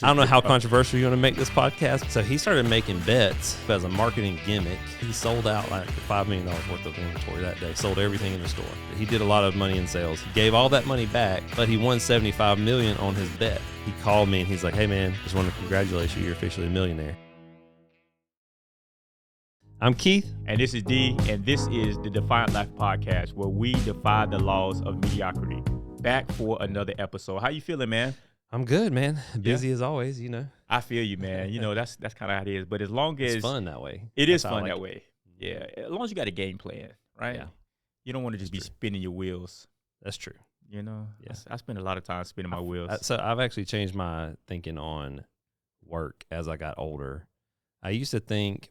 I don't know how controversial you want to make this podcast. So he started making bets as a marketing gimmick. He sold out like $5 million worth of inventory that day, sold everything in the store. He did a lot of money in sales. He gave all that money back, but he won $75 million on his bet. He called me and he's like, hey man, just want to congratulate you. You're officially a millionaire. I'm Keith. And this is D, and this is the Defiant Life podcast, where we defy the laws of mediocrity. Back for another episode. How you feeling, man? I'm good, man. Busy as always, you know. I feel you, man. You know, that's kind of how it is. But as long as it's fun that way. It is fun that way. Yeah. As long as you got a game plan, right? Yeah. You don't want to just be spinning your wheels. That's true. You know? Yeah. I spend a lot of time spinning my wheels. So I've actually changed my thinking on work as I got older. I used to think,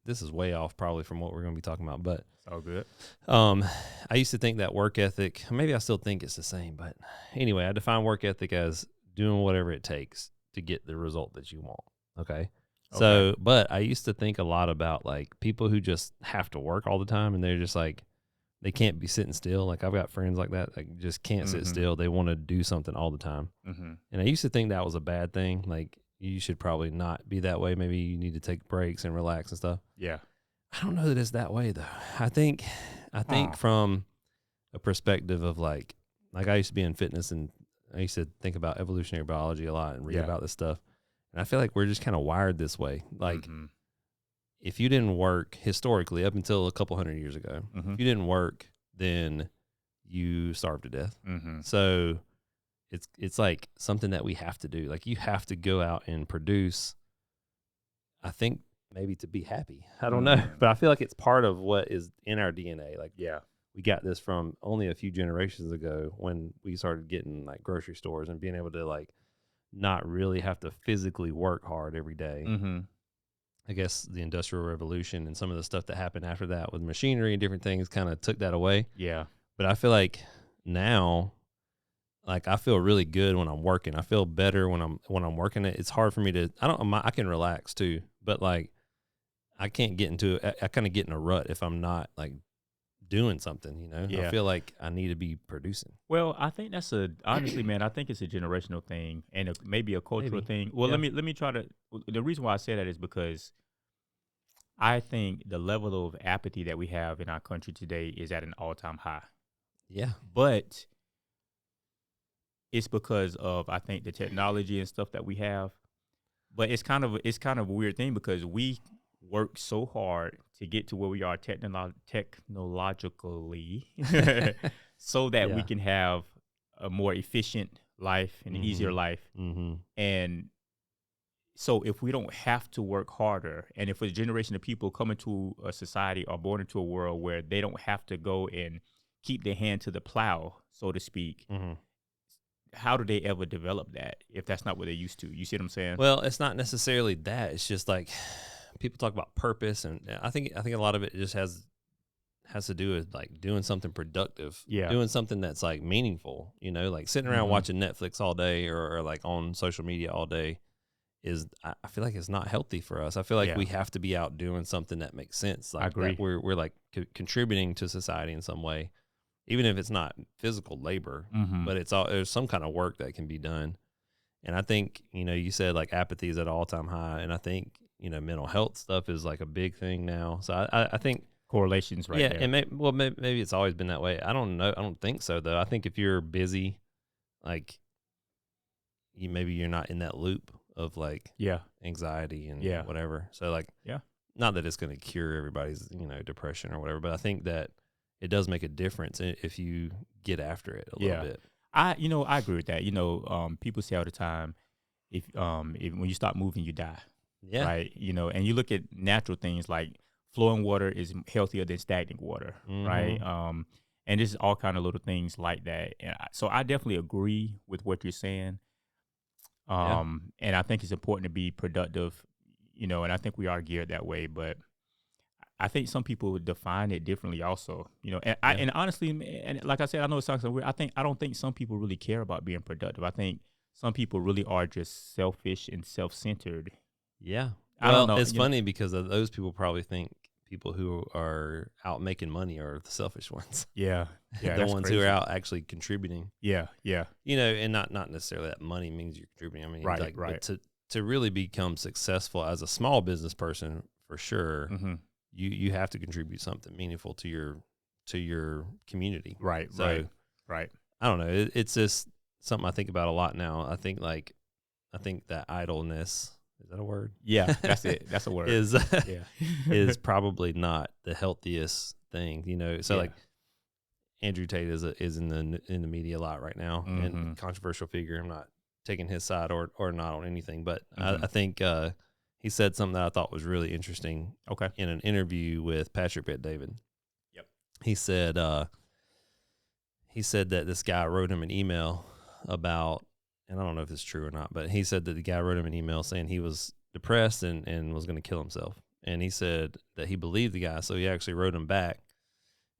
this is way off probably from what we're going to be talking about, but it's all good. I used to think that work ethic, maybe I still think it's the same, but anyway, I define work ethic as doing whatever it takes to get the result that you want. Okay. So, but I used to think a lot about like people who just have to work all the time and they're just like, they can't be sitting still. Like I've got friends like that, like just can't sit still. They want to do something all the time. And I used to think that was a bad thing. Like you should probably not be that way. Maybe you need to take breaks and relax and stuff. Yeah. I don't know that it's that way though. I think from a perspective of like I used to be in fitness and I used to think about evolutionary biology a lot and read about this stuff. And I feel like we're just kind of wired this way. Like if you didn't work historically up until a couple hundred years ago, if you didn't work, then you starved to death. So it's like something that we have to do. Like you have to go out and produce, I think, maybe to be happy. I don't know. But I feel like it's part of what is in our DNA. Like, we got this from only a few generations ago when we started getting like grocery stores and being able to like not really have to physically work hard every day. I guess the Industrial Revolution and some of the stuff that happened after that with machinery and different things kind of took that away. Yeah. But I feel like now, like I feel really good when I'm working. I feel better when I'm working it. It's hard for me to, I can relax too, but like I can't get into it. I kind of get in a rut if I'm not like doing something, you know? Yeah. I feel like I need to be producing. Well, I think that's honestly, man, I think it's a generational thing and maybe a cultural thing. Well, let me try to, the reason why I say that is because I think the level of apathy that we have in our country today is at an all-time high. Yeah. But it's because of, I think, the technology and stuff that we have. But it's kind of a weird thing because we work so hard to get to where we are technologically so that we can have a more efficient life and an easier life. And so if we don't have to work harder, and if a generation of people come into a society or born into a world where they don't have to go and keep their hand to the plow, so to speak, how do they ever develop that if that's not what they're used to? You see what I'm saying? Well, it's not necessarily that. It's just like people talk about purpose, and I think a lot of it just has to do with like doing something productive, doing something that's like meaningful. You know, like sitting around watching Netflix all day or like on social media all day is, I feel like it's not healthy for us. I feel like we have to be out doing something that makes sense. Like I agree. That we're like contributing to society in some way, even if it's not physical labor, but there's some kind of work that can be done. And I think, you know, you said like apathy is at an all-time high, and I think, you know, mental health stuff is like a big thing now. So I think correlations right there. And maybe it's always been that way. I don't know. I don't think so though. I think if you're busy, like maybe you're not in that loop of like anxiety and whatever. So like not that it's going to cure everybody's, you know, depression or whatever, but I think that it does make a difference if you get after it a little bit. I agree with that. You know, people say all the time, if when you stop moving, you die. Yeah. Right. You know, and you look at natural things like flowing water is healthier than stagnant water. Right. And this is all kind of little things like that. And so I definitely agree with what you're saying. And I think it's important to be productive, you know, and I think we are geared that way. But I think some people define it differently also, you know, and honestly, and like I said, I know it sounds weird. I don't think some people really care about being productive. I think some people really are just selfish and self-centered. Yeah. I don't know. It's funny because those people probably think people who are out making money are the selfish ones. Yeah. Yeah. The ones who are out actually contributing. Yeah. Yeah. You know, and not necessarily that money means you're contributing. I mean, Right. But to really become successful as a small business person, for sure, you have to contribute something meaningful to your community. Right. So, right. I don't know. It's just something I think about a lot now. I think that idleness, is that a word? Yeah, that's it. That's a word. is Yeah. is probably not the healthiest thing, you know. So Yeah. like Andrew Tate is in the media a lot right now, and controversial figure. I'm not taking his side or not on anything, but I think he said something that I thought was really interesting. Okay. In an interview with Patrick Bet-David. Yep. He said that this guy wrote him an email about, and I don't know if it's true or not, but he said that the guy wrote him an email saying he was depressed and was going to kill himself. And he said that he believed the guy, so he actually wrote him back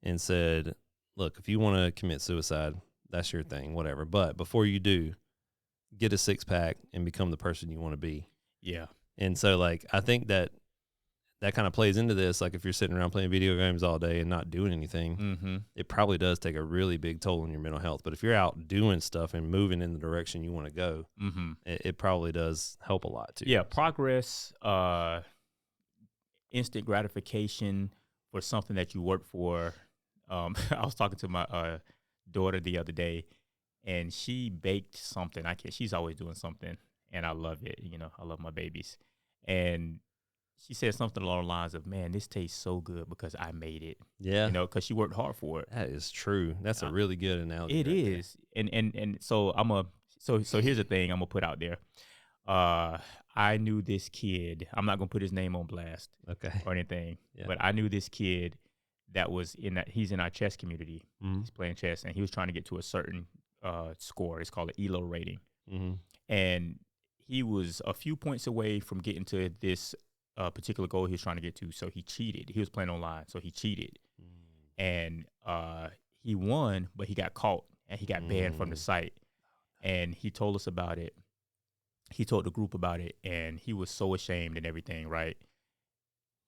and said, look, if you want to commit suicide, that's your thing, whatever. But before you do, get a six-pack and become the person you want to be. Yeah. And so, like, I think that kind of plays into this. Like, if you're sitting around playing video games all day and not doing anything, it probably does take a really big toll on your mental health. But if you're out doing stuff and moving in the direction you want to go, it probably does help a lot too. Yeah, progress, instant gratification for something that you work for. I was talking to my daughter the other day, and she baked something. She's always doing something, and I love it. You know, I love my babies. And she said something along the lines of, man, this tastes so good because I made it. Yeah. You know, because she worked hard for it. That is true. That's a really good analogy. It is. And so so here's the thing I'm going to put out there. I knew this kid. I'm not going to put his name on blast or anything. Yeah. But I knew this kid that was he's in our chess community. He's playing chess, and he was trying to get to a certain score. It's called an ELO rating. And he was a few points away from getting to this particular goal he was trying to get to, so he cheated. He was playing online, so he cheated. And he won, but he got caught, and he got banned from the site. And he told us about it. He told the group about it, and he was so ashamed and everything, right?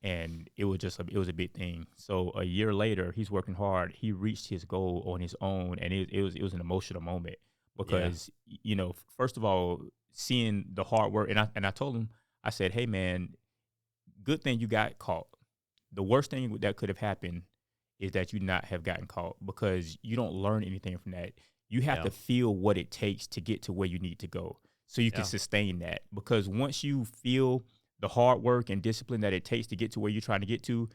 And it was a big thing. So a year later, he's working hard. He reached his goal on his own, and it was an emotional moment because you know, first of all, seeing the hard work, and I told him, I said, hey man, good thing you got caught. The worst thing that could have happened is that you not have gotten caught, because you don't learn anything from that. You have to feel what it takes to get to where you need to go, so you can sustain that. Because once you feel the hard work and discipline that it takes to get to where you're trying to get to,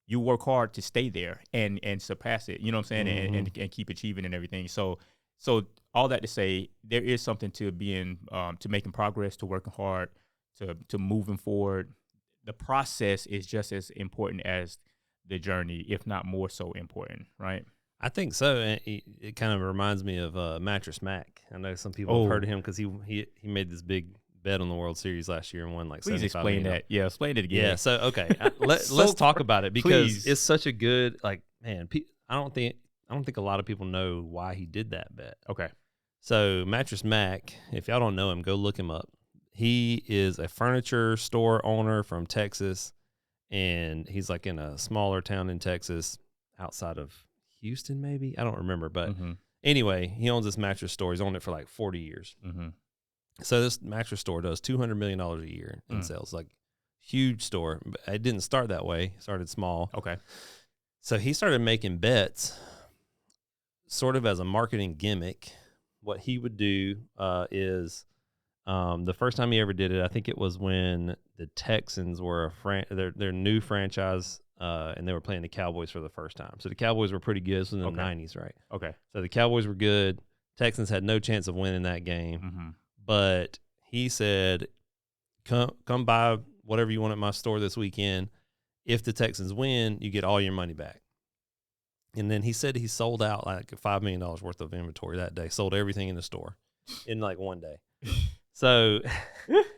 you work hard to stay there and surpass it. You know what I'm saying? And keep achieving and everything. So all that to say, there is something to being to making progress, to working hard, to moving forward. The process is just as important as the journey, if not more so important, right? I think so. And it kind of reminds me of Mattress Mac. I know some people have heard of him because he made this big bet on the World Series last year and won like $75 million. Please explain that. Yeah, explain it again. Yeah. So okay, let's talk about it, because it's such a good, like, man. I don't think a lot of people know why he did that bet. Okay. So Mattress Mac, if y'all don't know him, go look him up. He is a furniture store owner from Texas, and he's like in a smaller town in Texas outside of Houston, maybe. I don't remember. But anyway, he owns this mattress store. He's owned it for like 40 years. So this mattress store does $200 million a year in sales, like huge store. It didn't start that way. It started small. Okay. So he started making bets sort of as a marketing gimmick. What he would do is the first time he ever did it, I think it was when the Texans were their new franchise, and they were playing the Cowboys for the first time. So the Cowboys were pretty good. This was in the 90s, right? Okay. So the Cowboys were good. Texans had no chance of winning that game. But he said, come buy whatever you want at my store this weekend. If the Texans win, you get all your money back. And then he said he sold out like $5 million worth of inventory that day, sold everything in the store in like one day. So,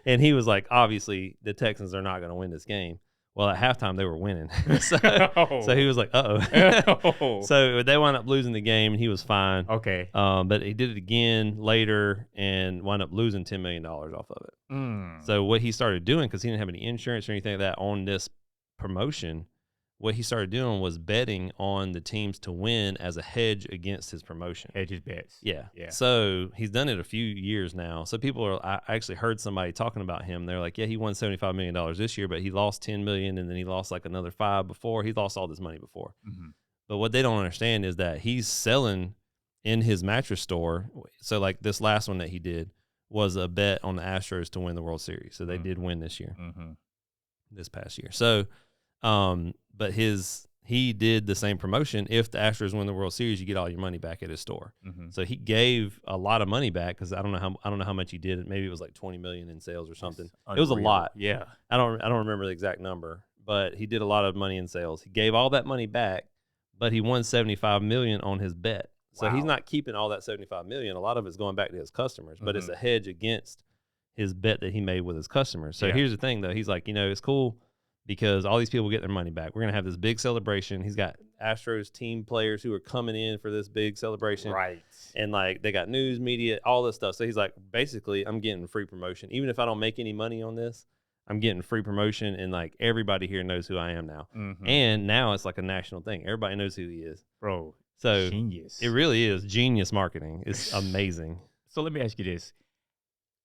and he was like, obviously the Texans are not going to win this game. Well, at halftime they were winning. So he was like, uh-oh. So they wound up losing the game, and he was fine. Okay. But he did it again later and wound up losing $10 million off of it. So what he started doing, because he didn't have any insurance or anything like that on this promotion, what he started doing was betting on the teams to win as a hedge against his promotion. Hedge his bets. Yeah. Yeah. So he's done it a few years now. So I actually heard somebody talking about him. They're like, yeah, he won $75 million this year, but he lost $10 million and then he lost like another 5 before. He lost all this money before. Mm-hmm. But what they don't understand is that he's selling in his mattress store. So like this last one that he did was a bet on the Astros to win the World Series. So they did win this year, this past year. So, but he did the same promotion. If the Astros win the World Series, you get all your money back at his store. So he gave a lot of money back because I don't know how much he did. Maybe it was like 20 million in sales or something. It was a lot. Yeah. I don't remember the exact number, but he did a lot of money in sales. He gave all that money back, but he won 75 million on his bet. So he's not keeping all that 75 million. A lot of it's going back to his customers, but it's a hedge against his bet that he made with his customers. So here's the thing though. He's like, it's cool because all these people get their money back. We're going to have this big celebration. He's got Astros team players who are coming in for this big celebration. Right. And like they got news media, all this stuff. So he's like, basically I'm getting free promotion. Even if I don't make any money on this, I'm getting free promotion and like everybody here knows who I am now. And now it's like a national thing. Everybody knows who he is. Bro. So genius. It really is genius marketing. It's amazing. So let me ask you this.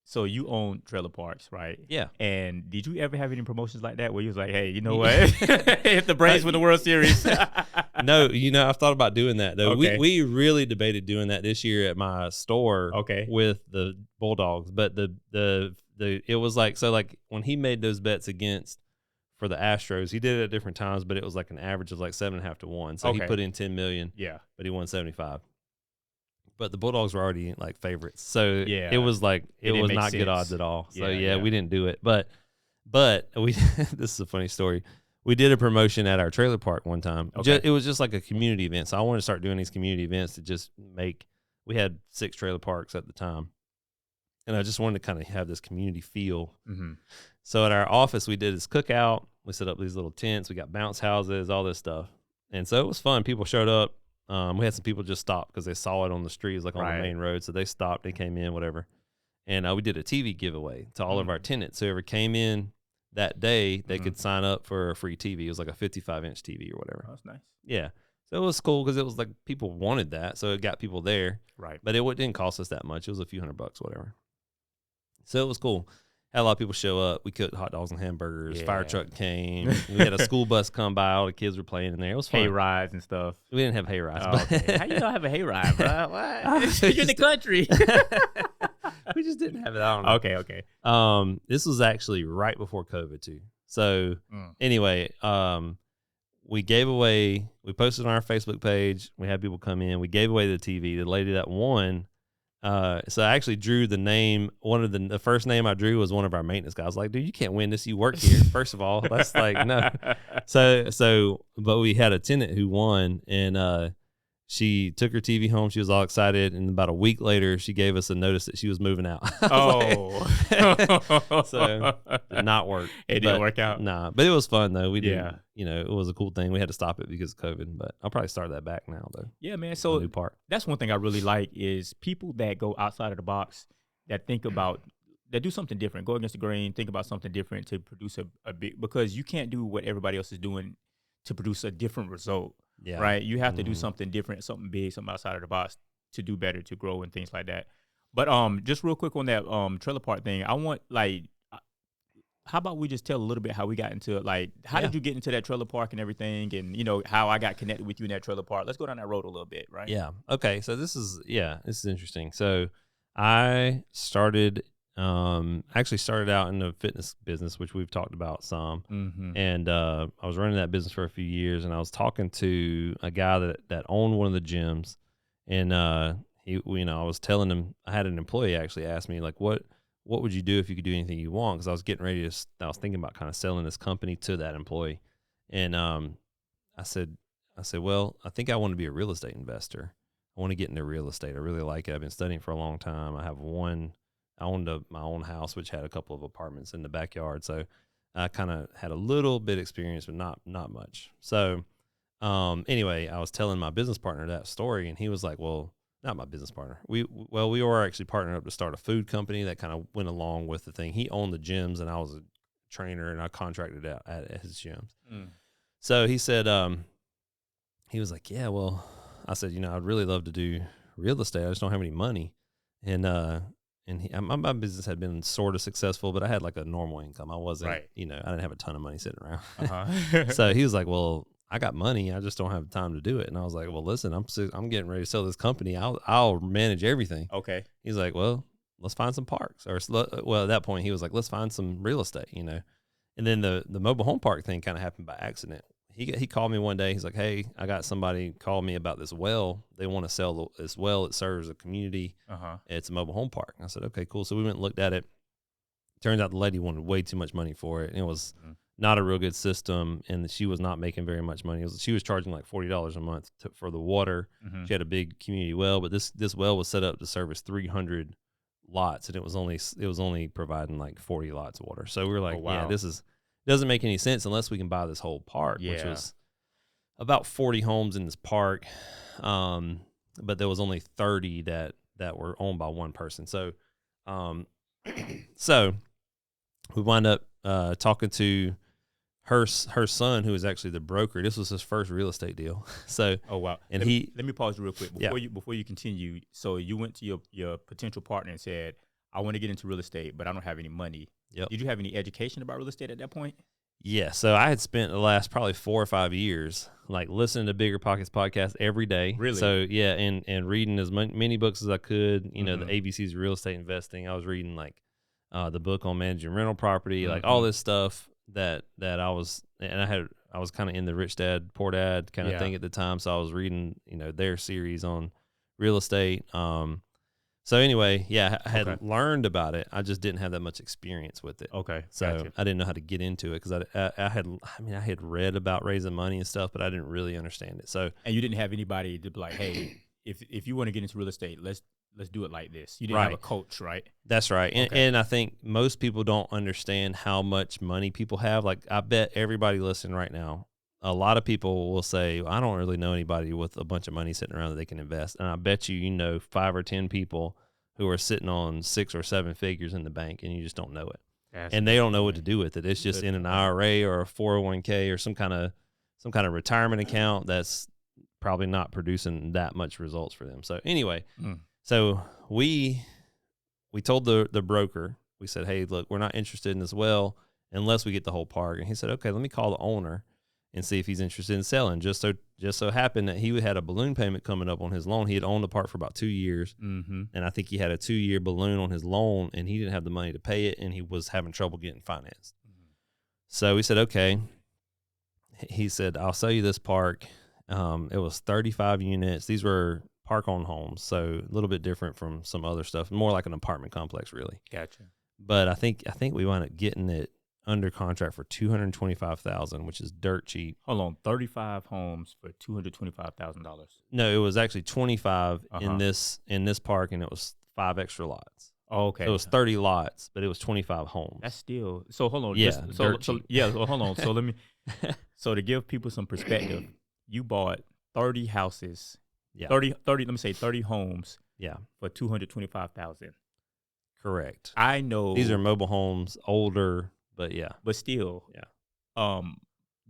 So you own trailer parks, right? Yeah. And did you ever have any promotions like that where you was like, hey, you know what? If the Braves win the World Series. No, I've thought about doing that though. Okay. We really debated doing that this year at my store with the Bulldogs. But it was like, so like when he made those bets against for the Astros, he did it at different times, but it was like an average of like 7.5 to 1. So he put in 10 million. Yeah. But he won 75. But the Bulldogs were already like favorites. So it was like, it was not good odds at all. So we didn't do it. But we, this is a funny story. We did a promotion at our trailer park one time. It was just like a community event. So I wanted to start doing these community events to just we had 6 trailer parks at the time. And I just wanted to kind of have this community feel. So at our office, we did this cookout. We set up these little tents. We got bounce houses, all this stuff. And so it was fun. People showed up. We had some people just stop because they saw it on the streets, like on the main road. So they stopped, they came in, whatever. And we did a TV giveaway to all of our tenants. So whoever came in that day, they could sign up for a free TV. It was like a 55-inch TV or whatever. Oh, that's nice. Yeah. So it was cool because it was like people wanted that. So it got people there. Right. But it didn't cost us that much. It was a few $100, whatever. So it was cool. Had a lot of people show up. We cooked hot dogs and hamburgers. Fire truck came. We had a school bus come by. All the kids were playing in there. It was fun. Hay rides and stuff. We didn't have hay rides. Oh, okay. How you don't have a hay ride, bro? What? You're in the country. We just didn't have it. I don't know. Okay. This was actually right before COVID too. So anyway, we gave away. We posted on our Facebook page. We had people come in. We gave away the TV. The lady that won. So I actually drew the name. One of the first name I drew was one of our maintenance guys. Like, dude, you can't win this. You work here. First of all, that's like no. But we had a tenant who won, and she took her TV home. She was all excited, and about a week later, she gave us a notice that she was moving out. So did not work. It didn't work out. Nah, but it was fun though. We did. It was a cool thing. We had to stop it because of COVID, but I'll probably start that back now though. Yeah, man. So new park. That's one thing I really like is people that go outside of the box, that think about, that do something different, go against the grain, think about something different to produce a big, because you can't do what everybody else is doing to produce a different result. Yeah. Right. You have to do something different, something big, something outside of the box to do better, to grow and things like that. But just real quick on that trailer park thing, I want how about we just tell a little bit how we got into it? Like, how did you get into that trailer park and everything? And, how I got connected with you in that trailer park. Let's go down that road a little bit, right? Yeah. Okay. So this is interesting. So I started, actually started out in the fitness business, which we've talked about some. And I was running that business for a few years, and I was talking to a guy that owned one of the gyms. And I was telling him, I had an employee actually ask me, like, what would you do if you could do anything you want? Because I was getting ready to, I was thinking about kind of selling this company to that employee. And I said, well, I think I want to be a real estate investor. I want to get into real estate. I really like it. I've been studying for a long time. I owned my own house, which had a couple of apartments in the backyard. So I kind of had a little bit experience, but not much. So anyway, I was telling my business partner that story, and he was like, well, not my business partner. We were actually partnered up to start a food company that kind of went along with the thing. He owned the gyms, and I was a trainer, and I contracted out at his gyms. So he said, he was like, yeah, well, I said, I'd really love to do real estate. I just don't have any money. And my business had been sort of successful, but I had like a normal income. I wasn't, Right. I didn't have a ton of money sitting around. Uh-huh. So he was like, well, I got money. I just don't have time to do it. And I was like, well, listen, I'm getting ready to sell this company. I'll manage everything. Okay. He's like, well, let's find some parks. Well, at that point he was like, let's find some real estate, And then the mobile home park thing kind of happened by accident. He called me one day. He's like, hey, I got somebody called me about this well. They want to sell this well. It serves a community. It's a mobile home park. And I said, okay, cool. So we went and looked at it. Turns out the lady wanted way too much money for it. And it was not a real good system. And she was not making very much money. She was charging like $40 a month for the water. She had a big community well, but this well was set up to service 300 lots. And it was only providing like 40 lots of water. So we were like, yeah, this doesn't make any sense unless we can buy this whole park, which was about 40 homes in this park. But there was only 30 that were owned by one person. So, so we wound up talking to her son, who was actually the broker. This was his first real estate deal. So, and let me pause real quick before you continue. So you went to your potential partner and said, I want to get into real estate, but I don't have any money. Yep. Did you have any education about real estate at that point? Yeah. So I had spent the last probably 4 or 5 years like listening to Bigger Pockets podcast every day. Really? So yeah, and reading as many books as I could. The ABCs of real estate investing. I was reading like the book on managing rental property, like all this stuff that I was, and I was kind of in the Rich Dad Poor Dad kind of thing at the time. So I was reading their series on real estate. So anyway, I had learned about it. I just didn't have that much experience with it. Okay. So gotcha. I didn't know how to get into it because I had read about raising money and stuff, but I didn't really understand it. So, and you didn't have anybody to be like, hey, if you want to get into real estate, let's do it like this. You didn't have a coach, right? That's right. And I think most people don't understand how much money people have. Like I bet everybody listening right now, a lot of people will say, I don't really know anybody with a bunch of money sitting around that they can invest. And I bet you 5 or 10 people who are sitting on 6 or 7 figures in the bank, and you just don't know it. And they don't know what to do with it. It's just in an IRA or a 401k or some kind of retirement account that's probably not producing that much results for them. So anyway, so we told the broker, we said, hey, look, we're not interested in this well unless we get the whole park. And he said, okay, let me call the owner and see if he's interested in selling. Just so happened that he had a balloon payment coming up on his loan. He had owned the park for about 2 years, and I think he had a 2-year balloon on his loan, and he didn't have the money to pay it, and he was having trouble getting financed. So we said, okay. He said, I'll sell you this park. It was 35 units. These were park-owned homes, so a little bit different from some other stuff, more like an apartment complex, really. Gotcha. But I think we wound up getting it under contract for $225,000, which is dirt cheap. Hold on, 35 homes for $225,000. No, it was actually 25 in this park, and it was 5 extra lots. Oh, okay. So it was 30 lots, but it was 25 homes. That's still so. Hold on, yeah. So hold on. So let me. So to give people some perspective, you bought 30 houses. Yeah. 30. Let me say 30 homes. Yeah. For $225,000. Correct. I know these are mobile homes, older. But yeah. But still, the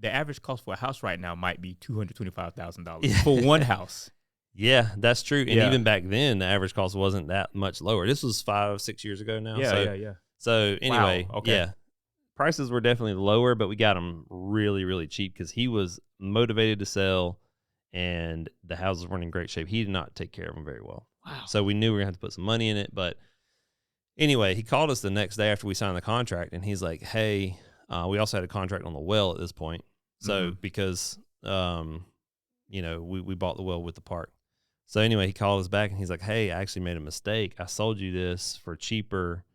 average cost for a house right now might be $225,000 for one house. Yeah, that's true. And even back then, the average cost wasn't that much lower. This was 5-6 years ago now. Yeah. So anyway, prices were definitely lower, but we got them really, really cheap because he was motivated to sell, and the houses weren't in great shape. He did not take care of them very well. Wow. So we knew we were going to have to put some money in it, but anyway, he called us the next day after we signed the contract, and he's like, hey, we also had a contract on the well at this point. So because, we bought the well with the park. So anyway, he called us back, and he's like, hey, I actually made a mistake. I sold you this for cheaper,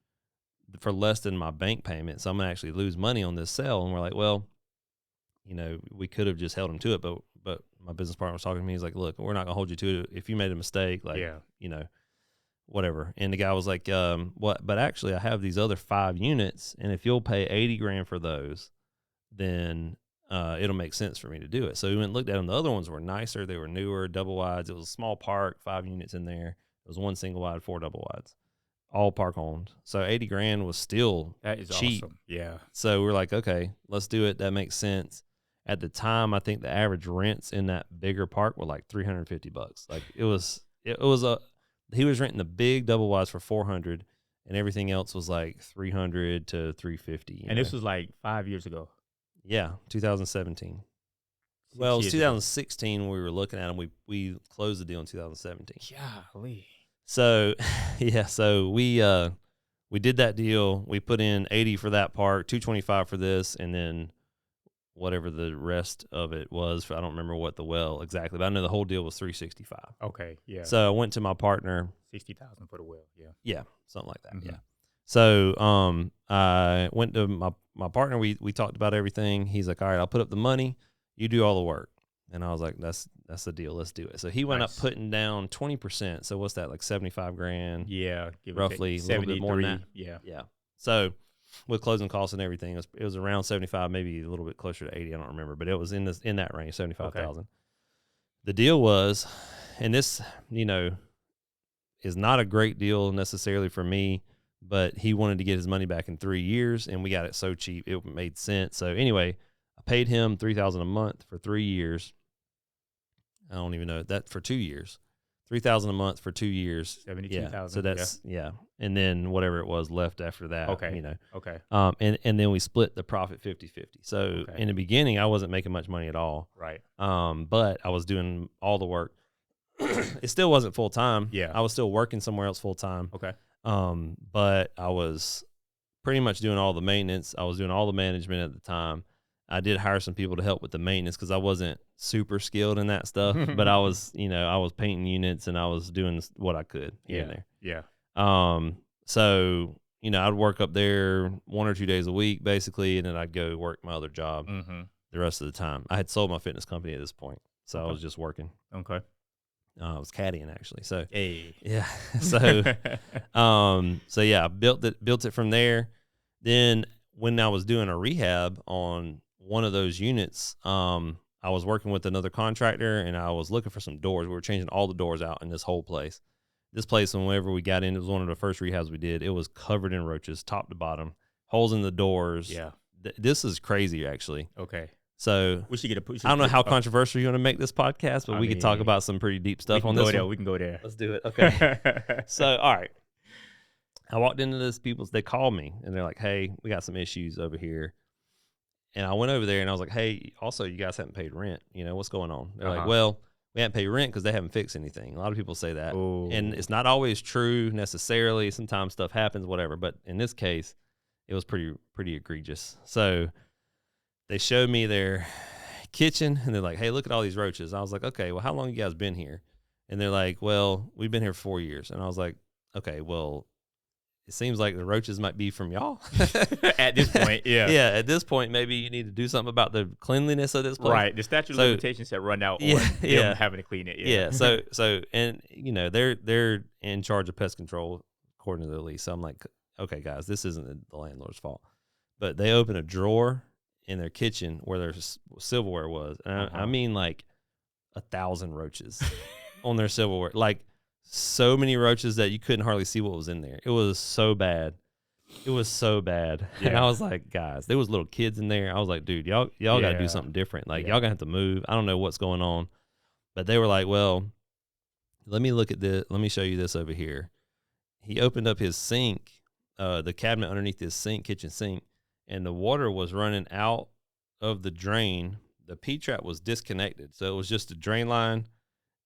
for less than my bank payment. So I'm going to actually lose money on this sale. And we're like, well, we could have just held him to it. But my business partner was talking to me. He's like, look, we're not going to hold you to it. If you made a mistake, whatever. And the guy was like, what? But actually I have these other 5 units, and if you'll pay $80,000 for those, then it'll make sense for me to do it. So we went and looked at them. The other ones were nicer. They were newer, double wides. It was a small park, 5 units in there. It was 1 single wide, 4 double wides, all park owned. So $80,000 was still that is cheap. Awesome. Yeah. So we're like, okay, let's do it. That makes sense. at the time, I think the average rents in that bigger park were like $350. Like he was renting the big double wides for $400, and everything else was like $300 to $350. And this was like 5 years ago. Yeah, 2017. Well, it was 2016 when we were looking at them. We closed the deal in 2017. Golly. So, yeah, so we did that deal. We put in 80 for that park, 225 for this, and then whatever the rest of it was. I don't remember what the well exactly, but I know the whole deal was 365. Okay, yeah. So I went to my partner. 60,000 for the well, yeah. Yeah, something like that. Yeah. So I went to my partner. We talked about everything. He's like, all right, I'll put up the money. You do all the work. And I was like, that's the deal. Let's do it. So he went up putting down 20%. So what's that, like 75 grand? Yeah. Roughly, a little bit more than that. Yeah. Yeah. So with closing costs and everything, it was around 75, maybe a little bit closer to 80. I don't remember, but it was in that range, 75,000. Okay. The deal was, and this, is not a great deal necessarily for me, but he wanted to get his money back in 3 years, and we got it so cheap it made sense. So anyway, I paid him $3,000 a month for 3 years. I don't even know that for 2 years. $3,000 a month for 2 years. 72,000. Yeah. So that's and then whatever it was left after that. Okay. Okay. And then we split the profit 50-50. So in the beginning, I wasn't making much money at all. Right. But I was doing all the work. It still wasn't full time. Yeah. I was still working somewhere else full time. Okay. But I was pretty much doing all the maintenance. I was doing all the management at the time. I did hire some people to help with the maintenance because I wasn't super skilled in that stuff, but I was, I was painting units and I was doing what I could here and there. Yeah. So, I'd work up there 1 or 2 days a week basically, and then I'd go work my other job the rest of the time. I had sold my fitness company at this point, so I was just working. Okay. I was caddying actually. So, hey. Yeah. So, I built it from there. Then when I was doing a rehab on one of those units, I was working with another contractor and I was looking for some doors. We were changing all the doors out in this whole place. This place, whenever we got in, it was one of the first rehabs we did. It was covered in roaches, top to bottom, holes in the doors. Yeah. This is crazy, actually. Okay. So we should get I don't know how controversial you want to make this podcast, but we could talk about some pretty deep stuff on this one. We can go there. Let's do it. Okay. So, all right. I walked into this people's, they called me and they're like, hey, we got some issues over here. And I went over there and I was like, hey, also, you guys haven't paid rent. What's going on? They're like, well, we haven't paid rent because they haven't fixed anything. A lot of people say that. Ooh. And it's not always true necessarily. Sometimes stuff happens, whatever. But in this case, it was pretty egregious. So they showed me their kitchen and they're like, hey, look at all these roaches. I was like, okay, well, how long you guys been here? And they're like, well, we've been here for 4 years. And I was like, okay, well, it seems like the roaches might be from y'all. At this point, yeah. Yeah, at this point, maybe you need to do something about the cleanliness of this place. Right. The statute of limitations have run out on them having to clean it. Yeah. So and they're in charge of pest control according to the lease. So I'm like, okay, guys, this isn't the landlord's fault. But they open a drawer in their kitchen where their silverware was. And I mean like 1,000 roaches on their silverware. Like so many roaches that you couldn't hardly see what was in there. It was so bad. Yeah. And I was like, guys, there was little kids in there. I was like, dude, y'all got to do something different. Like y'all gonna have to move. I don't know what's going on. But they were like, well, let me look at this. Let me show you this over here. He opened up his sink, the cabinet underneath his sink, kitchen sink, and the water was running out of the drain. The P-trap was disconnected. So it was just a drain line,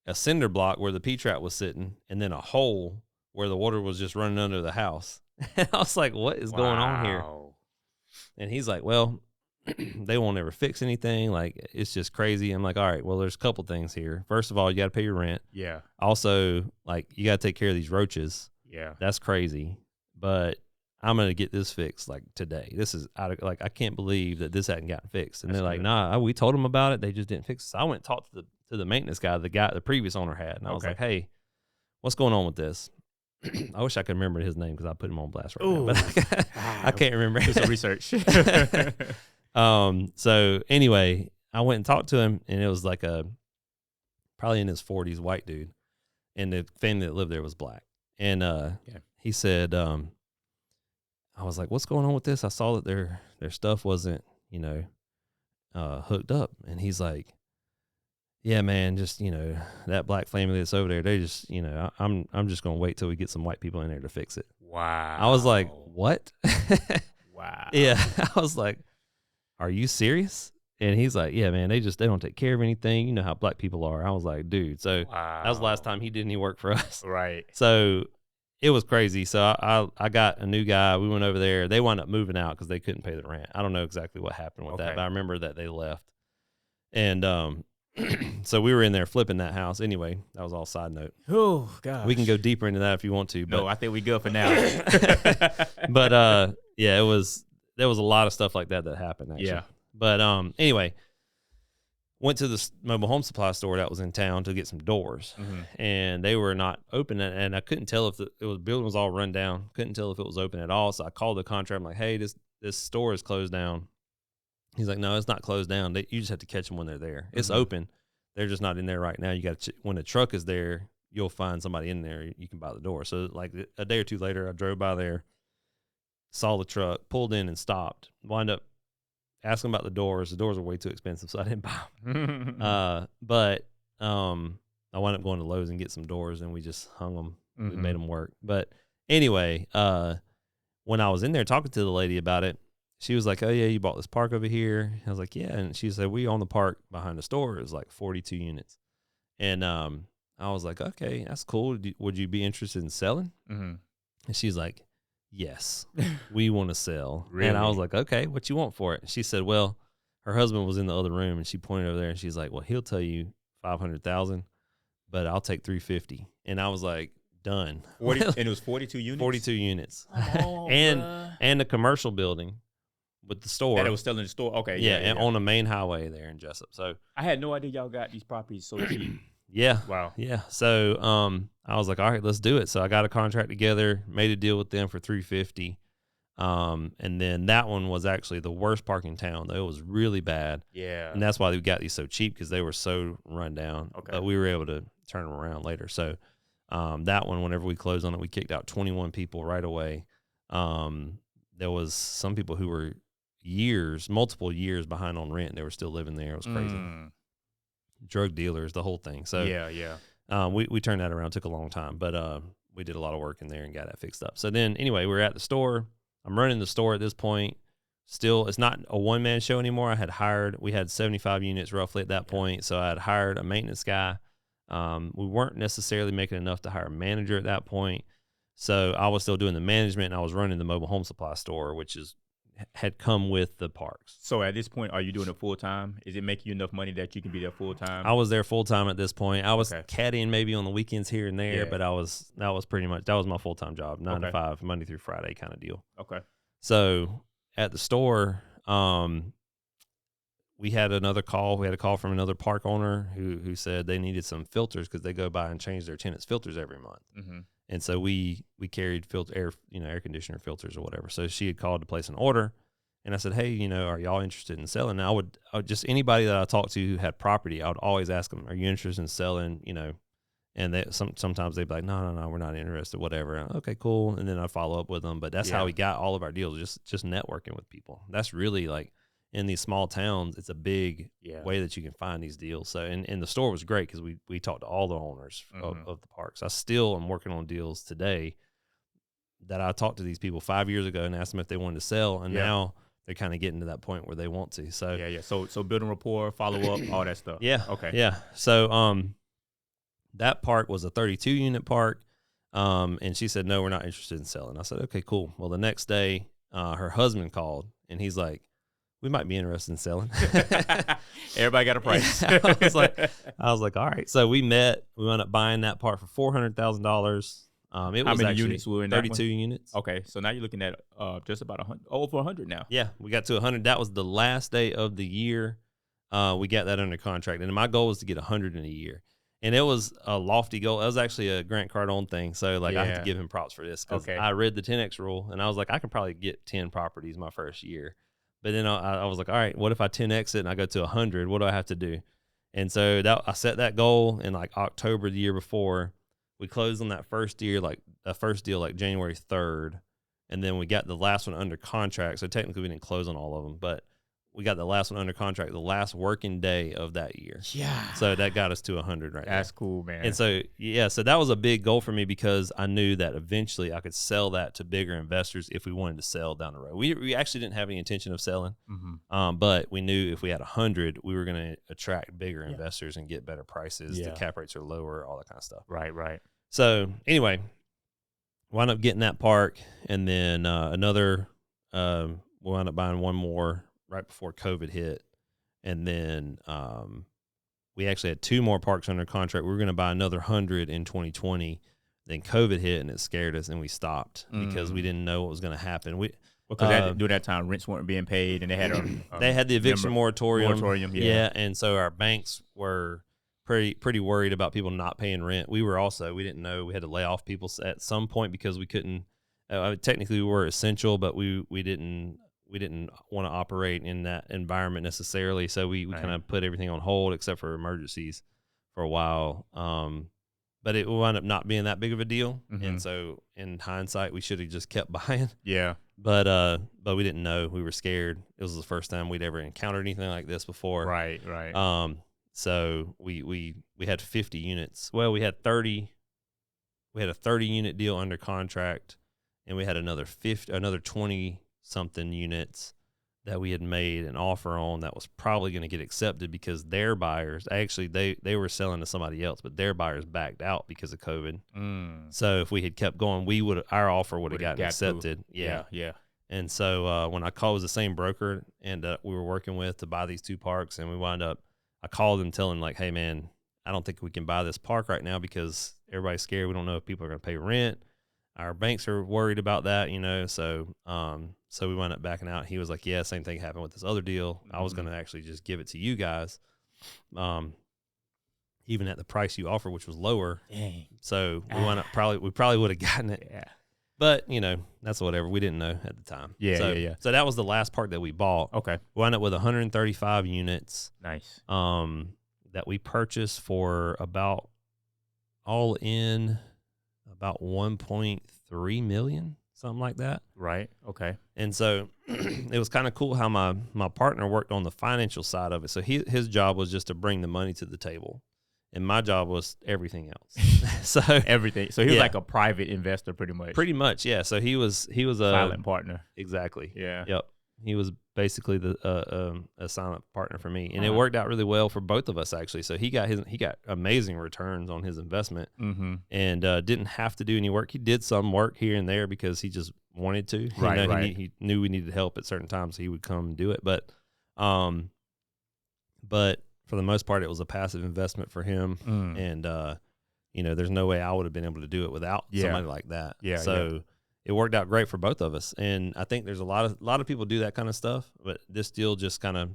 a cinder block where the P-trap was sitting, and then a hole where the water was just running under the house. And I was like, what is going on here? And he's like, well, they won't ever fix anything. Like, it's just crazy. I'm like, all right, well, there's a couple things here. First of all, you got to pay your rent. Yeah. Also, like, you got to take care of these roaches. Yeah. That's crazy. But I'm going to get this fixed, like, today. This is, I can't believe that this hadn't gotten fixed. And they're like, nah, we told them about it. They just didn't fix it. So I went and talked to the maintenance guy, the previous owner had. And I was like, hey, what's going on with this? I wish I could remember his name because I put him on blast right now, but I can't remember. Do some research. So anyway, I went and talked to him, and it was like probably in his 40s white dude, and the family that lived there was black. And he said, I was like, what's going on with this? I saw that their stuff wasn't, hooked up, and he's like, yeah, man, just, that black family that's over there, they just, I'm just gonna wait till we get some white people in there to fix it. Wow. I was like, what? Wow. Yeah. I was like, are you serious? And he's like, yeah, man, they don't take care of anything. You know how black people are. I was like, dude. So that was the last time he did any work for us. Right. So it was crazy. So I got a new guy. We went over there. They wound up moving out because they couldn't pay the rent. I don't know exactly what happened with that, but I remember that they left. And so we were in there flipping that house. Anyway, that was all side note. Oh, gosh. We can go deeper into that if you want to. But, no, I think we good for now. But yeah, there was a lot of stuff like that happened, actually. Yeah. But anyway, went to the mobile home supply store that was in town to get some doors, and they were not open, and I couldn't tell if the building was all run down. Couldn't tell if it was open at all. So I called the contractor. I'm like, hey, this store is closed down. He's like, no, it's not closed down. You just have to catch them when they're there. It's open. They're just not in there right now. You got to when the truck is there, you'll find somebody in there. You can buy the door. So like a day or two later, I drove by there, saw the truck, pulled in and stopped. Wind up asking about the doors. The doors were way too expensive, so I didn't buy them. But I wound up going to Lowe's and get some doors, and we just hung them. We made them work. But anyway, when I was in there talking to the lady about it, she was like, oh, yeah, you bought this park over here? I was like, yeah. And she said, we own the park behind the store. It was like 42 units. And I was like, okay, that's cool. Would you be interested in selling? And she's like, yes, we want to sell. Really? And I was like, okay, what you want for it? She said, well, her husband was in the other room, and she pointed over there, and she's like, well, he'll tell you $500,000, but I'll take $350,000. And I was like, done. 40, and it was 42 units? 42 units. Oh, and the commercial building with the store. That it was still in the store? Okay. Yeah, and on the main highway there in Jessup. So I had no idea y'all got these properties so cheap. Yeah. Wow. Yeah. So I was like, all right, let's do it. So I got a contract together, made a deal with them for $350,000. And then that one was actually the worst park in town, though. It was really bad. Yeah. And that's why we got these so cheap, because they were so run down. Okay. But we were able to turn them around later. So that one, whenever we closed on it, we kicked out 21 people right away. There was some people who were multiple years behind on rent. They were still living there. It was crazy. Drug dealers, the whole thing. So we turned that around. Took a long time, but we did a lot of work in there and got that fixed up. So then anyway, we're at the store. I'm running the store at this point. Still, it's not a one-man show anymore. We had 75 units roughly at that point. So I had hired a maintenance guy. We weren't necessarily making enough to hire a manager at that point. So I was still doing the management, and I was running the mobile home supply store, which had come with the parks. So at this point, are you doing it full time? Is it making you enough money that you can be there full time? I was there full time at this point. I was caddying maybe on the weekends here and there, but that was my full time job, 9 to 5, Monday through Friday kind of deal. Okay. So at the store, we had another call. We had a call from another park owner who said they needed some filters because they go by and change their tenants' filters every month. And so we carried air conditioner filters or whatever. So she had called to place an order, and I said, hey, are y'all interested in selling? And I would just, anybody that I talked to who had property, I would always ask them, are you interested in selling? And they sometimes they'd be like, no, we're not interested, whatever. Okay, cool. And then I'd follow up with them. But that's how we got all of our deals, just networking with people. That's really like, in these small towns, it's a big way that you can find these deals. So, and the store was great because we talked to all the owners of the parks. I still am working on deals today that I talked to these people 5 years ago and asked them if they wanted to sell, and now they're kind of getting to that point where they want to. So So building rapport, follow up, all that stuff. Yeah. Okay. Yeah. So that park was a 32 unit park, and she said, no, we're not interested in selling. I said, okay, cool. Well, the next day, her husband called, and he's like, we might be interested in selling. Everybody got a price. I was like, all right. So we met. We wound up buying that part for $400,000. How many units were in that 32 units. Okay, so now you're looking at just about over 100 now. Yeah, we got to 100. That was the last day of the year. We got that under contract, and my goal was to get 100 in a year. And it was a lofty goal. It was actually a Grant Cardone thing. So I have to give him props for this because I read the 10X rule, and I was like, I can probably get 10 properties my first year. But then I was like, all right, what if I 10X it and I go to 100? What do I have to do? And so I set that goal in like October the year before. We closed on that first deal like January 3rd. And then we got the last one under contract. So technically we didn't close on all of them. But we got the last one under contract the last working day of that year. Yeah. So that got us to 100 right That's there. cool, man. And so, so that was a big goal for me because I knew that eventually I could sell that to bigger investors if we wanted to sell down the road. We actually didn't have any intention of selling, but we knew if we had 100, we were going to attract bigger investors and get better prices. The cap rates are lower, all that kind of stuff. Right. So anyway, wound up getting that park, and then we wound up buying one more right before COVID hit, and then we actually had 2 more parks under contract. We were going to buy another 100 in 2020. Then COVID hit, and it scared us, and we stopped because we didn't know what was going to happen. Because during that time, rents weren't being paid, and they had they had the eviction moratorium. Yeah, and so our banks were pretty worried about people not paying rent. We didn't know we had to lay off people at some point because we couldn't. Technically, we were essential, but we didn't want to operate in that environment necessarily. So we kind of put everything on hold except for emergencies for a while. But it wound up not being that big of a deal. And so in hindsight, we should have just kept buying. Yeah. But we didn't know. We were scared. It was the first time we'd ever encountered anything like this before. Right. So we had 50 units. Well, we had 30. We had a 30 unit deal under contract, and we had another 20 something units that we had made an offer on that was probably going to get accepted because their buyers they were selling to somebody else, but their buyers backed out because of COVID. So if we had kept going, our offer would have gotten accepted. Yeah. And so when I called, it was the same broker and we were working with to buy these 2 parks, and we wound up. I called them telling like, hey man, I don't think we can buy this park right now because everybody's scared. We don't know if people are going to pay rent. Our banks are worried about that, so we wound up backing out. He was like, yeah, same thing happened with this other deal. I was going to actually just give it to you guys, even at the price you offer, which was lower. Dang. So we probably would have gotten it. Yeah. But, that's whatever. We didn't know at the time. Yeah. So that was the last park that we bought. Okay. We wound up with 135 units. Nice. That we purchased for about all in about 1.3 million, something like that. Right. Okay. And so it was kind of cool how my partner worked on the financial side of it. So his job was just to bring the money to the table, and my job was everything else. So everything. So he was like a private investor, pretty much. Pretty much, yeah. So he was a silent partner. Exactly. Yeah. Yep. He was basically a silent partner for me, and it worked out really well for both of us actually. So he got amazing returns on his investment, and didn't have to do any work. He did some work here and there because he just wanted to. Right. He knew we needed help at certain times, so he would come and do it. But for the most part, it was a passive investment for him, and there's no way I would have been able to do it without somebody like that. Yeah. So. It worked out great for both of us, and I think there's a lot of people do that kind of stuff, but this deal just kind of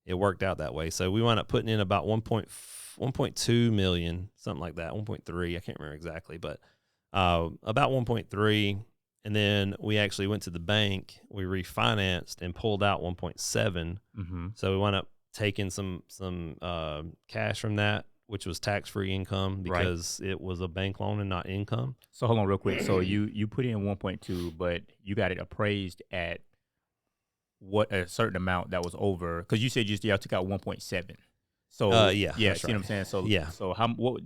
it worked out that way. So we wound up putting in about 1.2 million, something like that, 1.3. I can't remember exactly, but about 1.3, and then we actually went to the bank, we refinanced and pulled out 1.7. So we wound up taking some cash from that, which was tax-free income because it was a bank loan and not income. So hold on real quick. So you put in 1.2, but you got it appraised at what a certain amount that was over? Because you said y'all took out 1.7. So yeah, see right. what I'm saying? So yeah. So what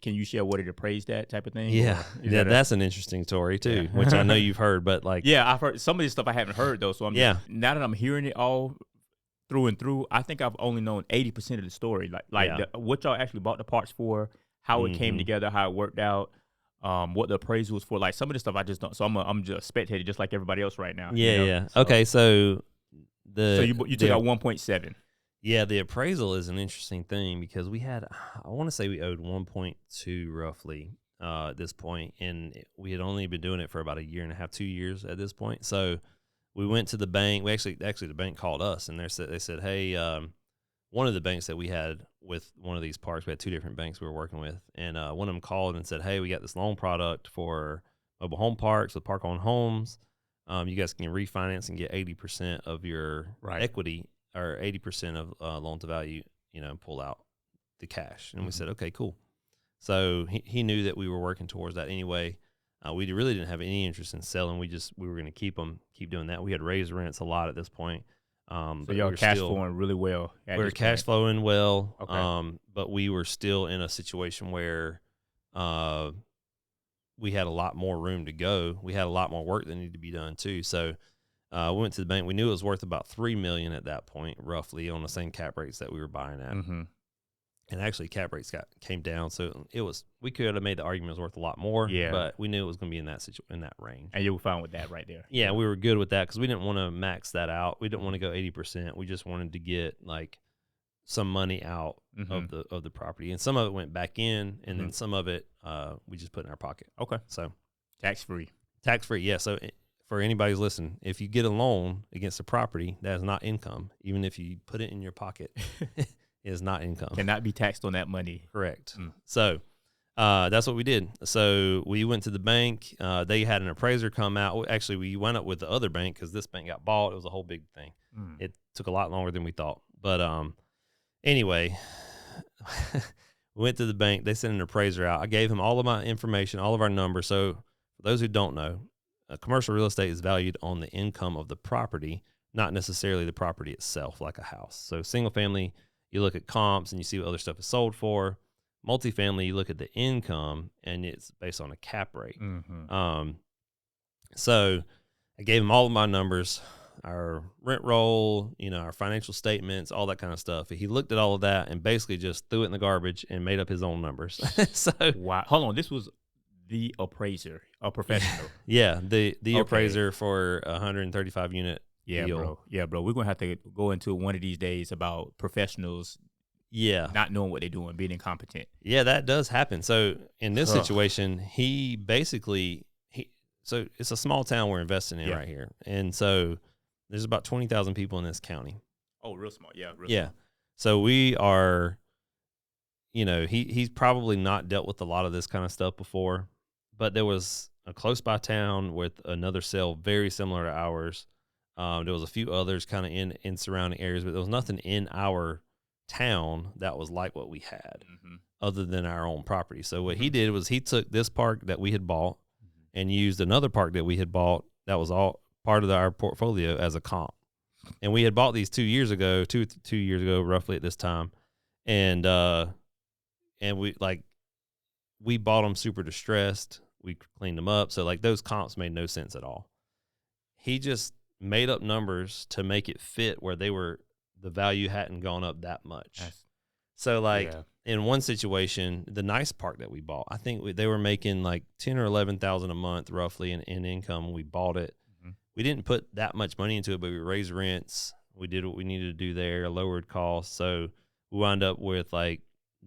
can you share what it appraised at type of thing? Yeah, that's an interesting story too, which I know you've heard, but like I've heard some of this stuff I haven't heard though. So now that I'm hearing it all through and through, I think I've only known 80% of the story. What y'all actually bought the parts for, how it came together, how it worked out, what the appraisal was for. Like some of the stuff I just don't. So I'm just a spectator, just like everybody else right now. Yeah. So, okay, so you took out 1.7. Yeah, the appraisal is an interesting thing because I want to say we owed 1.2 roughly at this point, and we had only been doing it for about a year and a half, 2 years at this point. So we went to the bank. We actually the bank called us, and they said, hey, one of the banks that we had with one of these parks, we had 2 different banks we were working with, and one of them called and said, hey, we got this loan product for mobile home parks with park-owned homes. You guys can refinance and get 80% of your equity or 80% of loan to value, pull out the cash. And we said, okay, cool. So he knew that we were working towards that anyway. We really didn't have any interest in selling. We were going to keep doing that. We had raised rents a lot at this point. So But y'all we were cash still, flowing really well. we were cash flowing well. Okay. But we were still in a situation where we had a lot more room to go. We had a lot more work that needed to be done too. So we went to the bank. We knew it was worth about $3 million at that point, roughly, on the same cap rates that we were buying at. Mm-hmm. And actually, cap rates came down, so we could have made the argument it was worth a lot more. Yeah. But we knew it was going to be in that range. And you were fine with that right there. Yeah, we were good with that because we didn't want to max that out. We didn't want to go 80%. We just wanted to get like some money out of the property, and some of it went back in, and then some of it we just put in our pocket. Okay. So tax free. Yeah. So for anybody who's listening, if you get a loan against a property, that is not income. Even if you put it in your pocket, it is not income. Cannot be taxed on that money. Correct. So that's what we did. So we went to the bank. They had an appraiser come out. Actually, we went up with the other bank because this bank got bought. It was a whole big thing. It took a lot longer than we thought. But anyway, we went to the bank. They sent an appraiser out. I gave him all of my information, all of our numbers. So for those who don't know, commercial real estate is valued on the income of the property, not necessarily the property itself, like a house. So single family, you look at comps and you see what other stuff is sold for. Multifamily, you look at the income and it's based on a cap rate. So I gave him all of my numbers, our rent roll, our financial statements, all that kind of stuff. He looked at all of that and basically just threw it in the garbage and made up his own numbers. So wow. Hold on. This was the appraiser, a professional. Yeah, the appraiser for 135 unit deal. Bro. Yeah, bro. We're going to have to go into one of these days about professionals not knowing what they're doing, being incompetent. Yeah, that does happen. So in this situation, he basically so it's a small town we're investing in right here. And so there's about 20,000 people in this county. Oh, real small. Yeah, real small. So we are, he's probably not dealt with a lot of this kind of stuff before, but there was a close by town with another sale very similar to ours. There was a few others kind of in surrounding areas, but there was nothing in our town that was like what we had other than our own property. So what he did was he took this park that we had bought and used another park that we had bought that was all part of our portfolio as a comp. And we had bought these 2 years ago, two years ago, roughly at this time. And we bought them super distressed. We cleaned them up. So like those comps made no sense at all. He just made up numbers to make it fit where the value hadn't gone up that much. So like in one situation, the nice park that we bought, I think they were making like 10 or 11,000 a month roughly in income when we bought it. We didn't put that much money into it, but we raised rents. We did what we needed to do there, lowered costs. So we wound up with like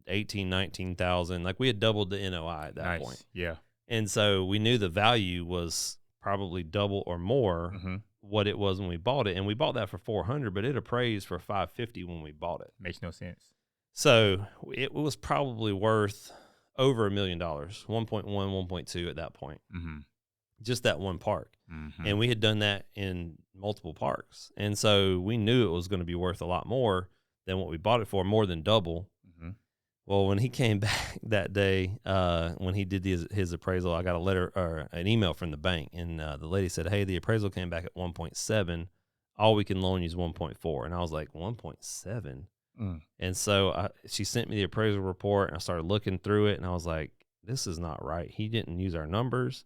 18, 19,000. Like we had doubled the NOI at that point. Yeah. And so we knew the value was probably double or more what it was when we bought it. And we bought that for 400, but it appraised for 550 when we bought it. Makes no sense. So it was probably worth over $1 million, 1.1, 1.2 at that point. Just that one park. And we had done that in multiple parks. And so we knew it was going to be worth a lot more than what we bought it for, more than double. Well, when he came back that day, when he did his appraisal, I got a letter or an email from the bank. And the lady said, hey, the appraisal came back at 1.7. All we can loan you is 1.4. And I was like, 1.7? And so she sent me the appraisal report, and I started looking through it, and I was like, this is not right. He didn't use our numbers.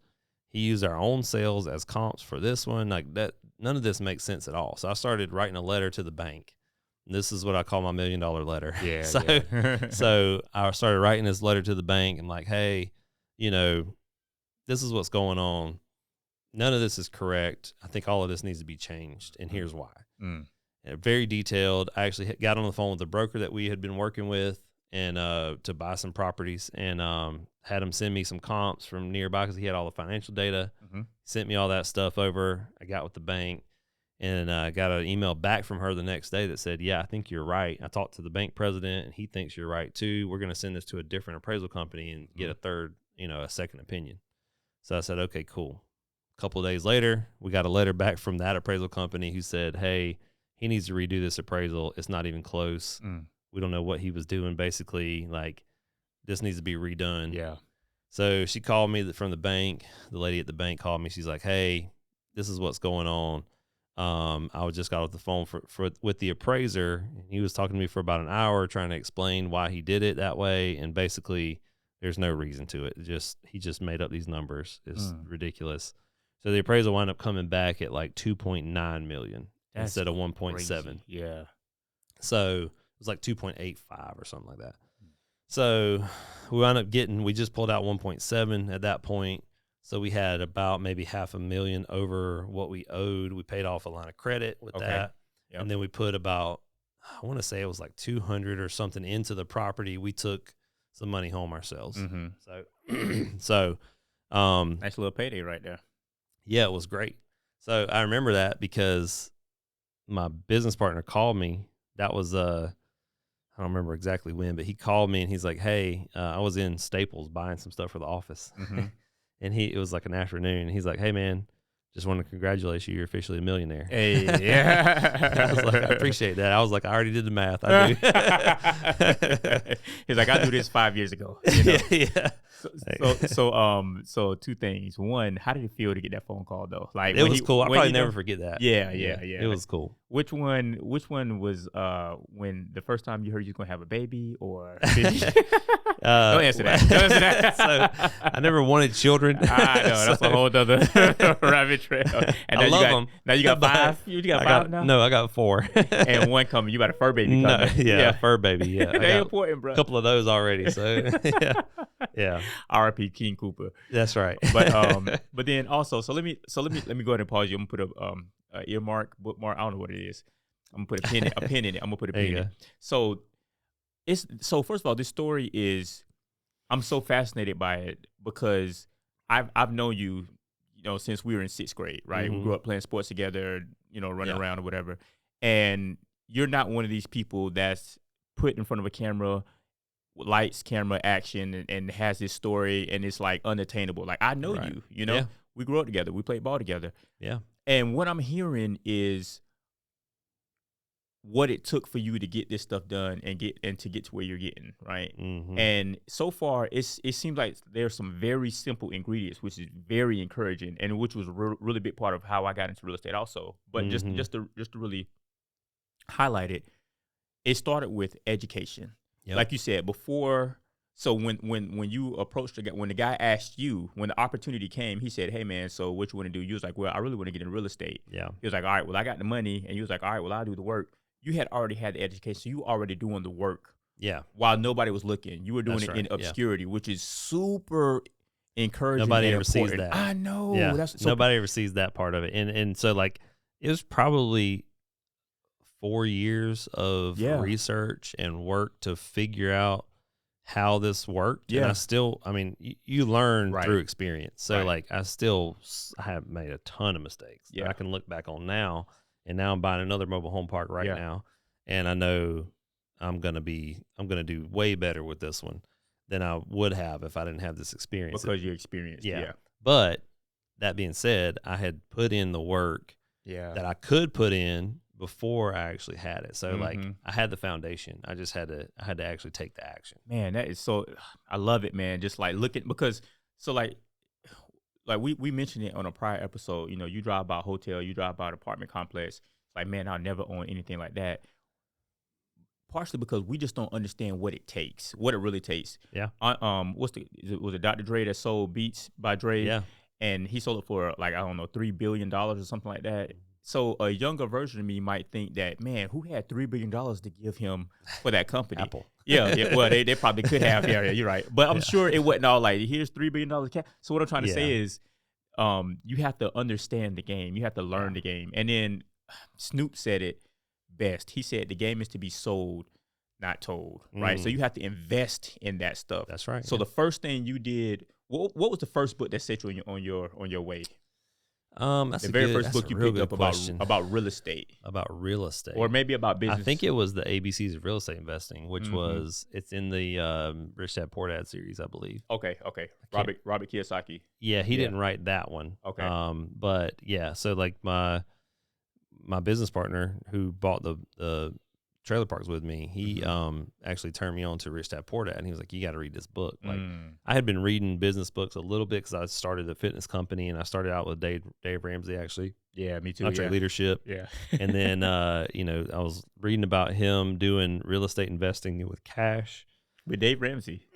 He used our own sales as comps for this one. Like that, none of this makes sense at all. So I started writing a letter to the bank. This is what I call my $1 million letter. Yeah. So I started writing this letter to the bank. I'm like, hey, this is what's going on. None of this is correct. I think all of this needs to be changed, and here's why. Very detailed. I actually got on the phone with the broker that we had been working with and to buy some properties, and had him send me some comps from nearby because he had all the financial data. Sent me all that stuff over. I got with the bank, and got an email back from her the next day that said, yeah, I think you're right. I talked to the bank president, and he thinks you're right too. We're going to send this to a different appraisal company and get a second opinion. So I said, okay, cool. A couple of days later, we got a letter back from that appraisal company who said, hey, he needs to redo this appraisal. It's not even close. We don't know what he was doing. Basically, like, this needs to be redone. Yeah. So she called me from the bank. The lady at the bank called me. She's like, hey, this is what's going on. I was just got off the phone with the appraiser, and he was talking to me for about an hour trying to explain why he did it that way, and basically there's no reason to it. He just made up these numbers. It's ridiculous. So the appraisal wound up coming back at like 2.9 million instead of 1.7. Yeah. So it was like 2.85 or something like that. So we just pulled out 1.7 at that point. So we had about maybe $500,000 over what we owed. We paid off a line of credit with that. Yep. And then we put about, I want to say it was like 200 or something into the property. We took some money home ourselves. So, nice little payday right there. Yeah, it was great. So I remember that because my business partner called me. That was, I don't remember exactly when, but he called me and he's like, hey, I was in Staples buying some stuff for the office. And it was like an afternoon. And he's like, hey, man, just want to congratulate you. You're officially a millionaire. Hey, yeah. I was like, I appreciate that. I was like, I already did the math. I do. He's like, I knew this 5 years ago. You know? Yeah. So two things. One, how did it feel to get that phone call though? Like it was cool. I probably never forget that. Yeah. It was cool. Which one was when the first time you heard you were gonna have a baby, or don't answer that. So I never wanted children. I know that's a whole other rabbit trail. And I love them. Now you got 5. You got 5 now. No, I got 4. And one coming. You got a fur baby coming. No, fur baby. Yeah, they're important, bro. A couple of those already. So yeah. R.I.P. King Cooper. That's right. But then also, so let me go ahead and pause you. I'm gonna put a earmark, bookmark. I don't know what it is. I'm gonna put a pin in it. I'm gonna put a pin in it. So first of all, this story is, I'm so fascinated by it because I've known you, since we were in 6th grade, right? We grew up playing sports together, running around or whatever. And you're not one of these people that's put in front of a camera, lights, camera, action, and has this story, and it's like unattainable. Like, I know you, Yeah. We grew up together, we played ball together. Yeah. And what I'm hearing is what it took for you to get this stuff done and to get to where you're getting, right? And so far, it seems like there's some very simple ingredients, which is very encouraging, and which was a really big part of how I got into real estate also. But just to really highlight it, it started with education. Yep. Like you said before. So when you approached the guy, when the guy asked you, when the opportunity came, he said, hey man, so what you want to do? You was like, well, I really want to get in real estate. Yeah. He was like, all right, well, I got the money. And you was like, all right, well, I'll do the work. You had already had the education. So you already doing the work. Yeah. While nobody was looking. You were doing in obscurity, which is super encouraging. Nobody ever sees that. I know. Yeah. Nobody ever sees that part of it. And so like, it was probably 4 years of research and work to figure out how this worked. Yeah. And you learn through experience. So like, I have made a ton of mistakes that I can look back on now. And now I'm buying another mobile home park now. And I know I'm going to do way better with this one than I would have if I didn't have this experience. Because you experienced. Yeah. But that being said, I had put in the work that I could put in before I actually had it. So like, I had the foundation. I just had to actually take the action. Man, that is so, I love it, man. Just like looking, because so like we mentioned it on a prior episode, you drive by a hotel, you drive by an apartment complex. It's like, man, I'll never own anything like that. Partially because we just don't understand what it takes, what it really takes. Yeah. Was it Dr. Dre that sold Beats by Dre? Yeah. And he sold it for like, I don't know, $3 billion or something like that. So a younger version of me might think that, man, who had $3 billion to give him for that company? Apple. Yeah. Well, they probably could have. Yeah, you're right. But I'm sure it wasn't all like, here's $3 billion cash. So what I'm trying to say is, you have to understand the game. You have to learn the game. And then Snoop said it best. He said the game is to be sold, not told. Right. So you have to invest in that stuff. That's right. So the first thing you did, what was the first book that set you on your way? That's the very first book you picked up about real estate. About real estate. Or maybe about business. I think it was the ABCs of real estate investing, which it's in the Rich Dad Poor Dad series, I believe. Okay. Robert Kiyosaki. Yeah, he didn't write that one. Okay. But yeah, so like my business partner who bought the trailer parks with me, he actually turned me on to Rich Dad Poor Dad, and he was like, "You got to read this book." Like, I had been reading business books a little bit because I started a fitness company, and I started out with Dave Ramsey, actually. Yeah, me too. Contract leadership. Yeah. And then, you know, I was reading about him doing real estate investing with cash. With Dave Ramsey.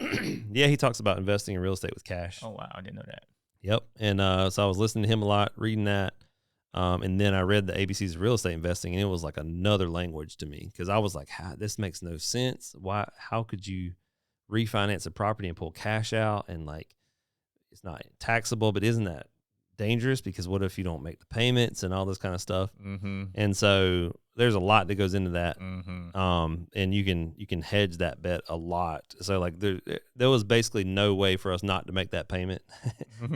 Yeah, he talks about investing in real estate with cash. Oh, wow. I didn't know that. Yep. And so I was listening to him a lot, reading that. And then I read the ABCs of real estate investing, and it was like another language to me because I was like, this makes no sense. Why? How could you refinance a property and pull cash out? And like, it's not taxable, but isn't that dangerous? Because what if you don't make the payments and all this kind of stuff? And so there's a lot that goes into that. And you can hedge that bet a lot. So like there was basically no way for us not to make that payment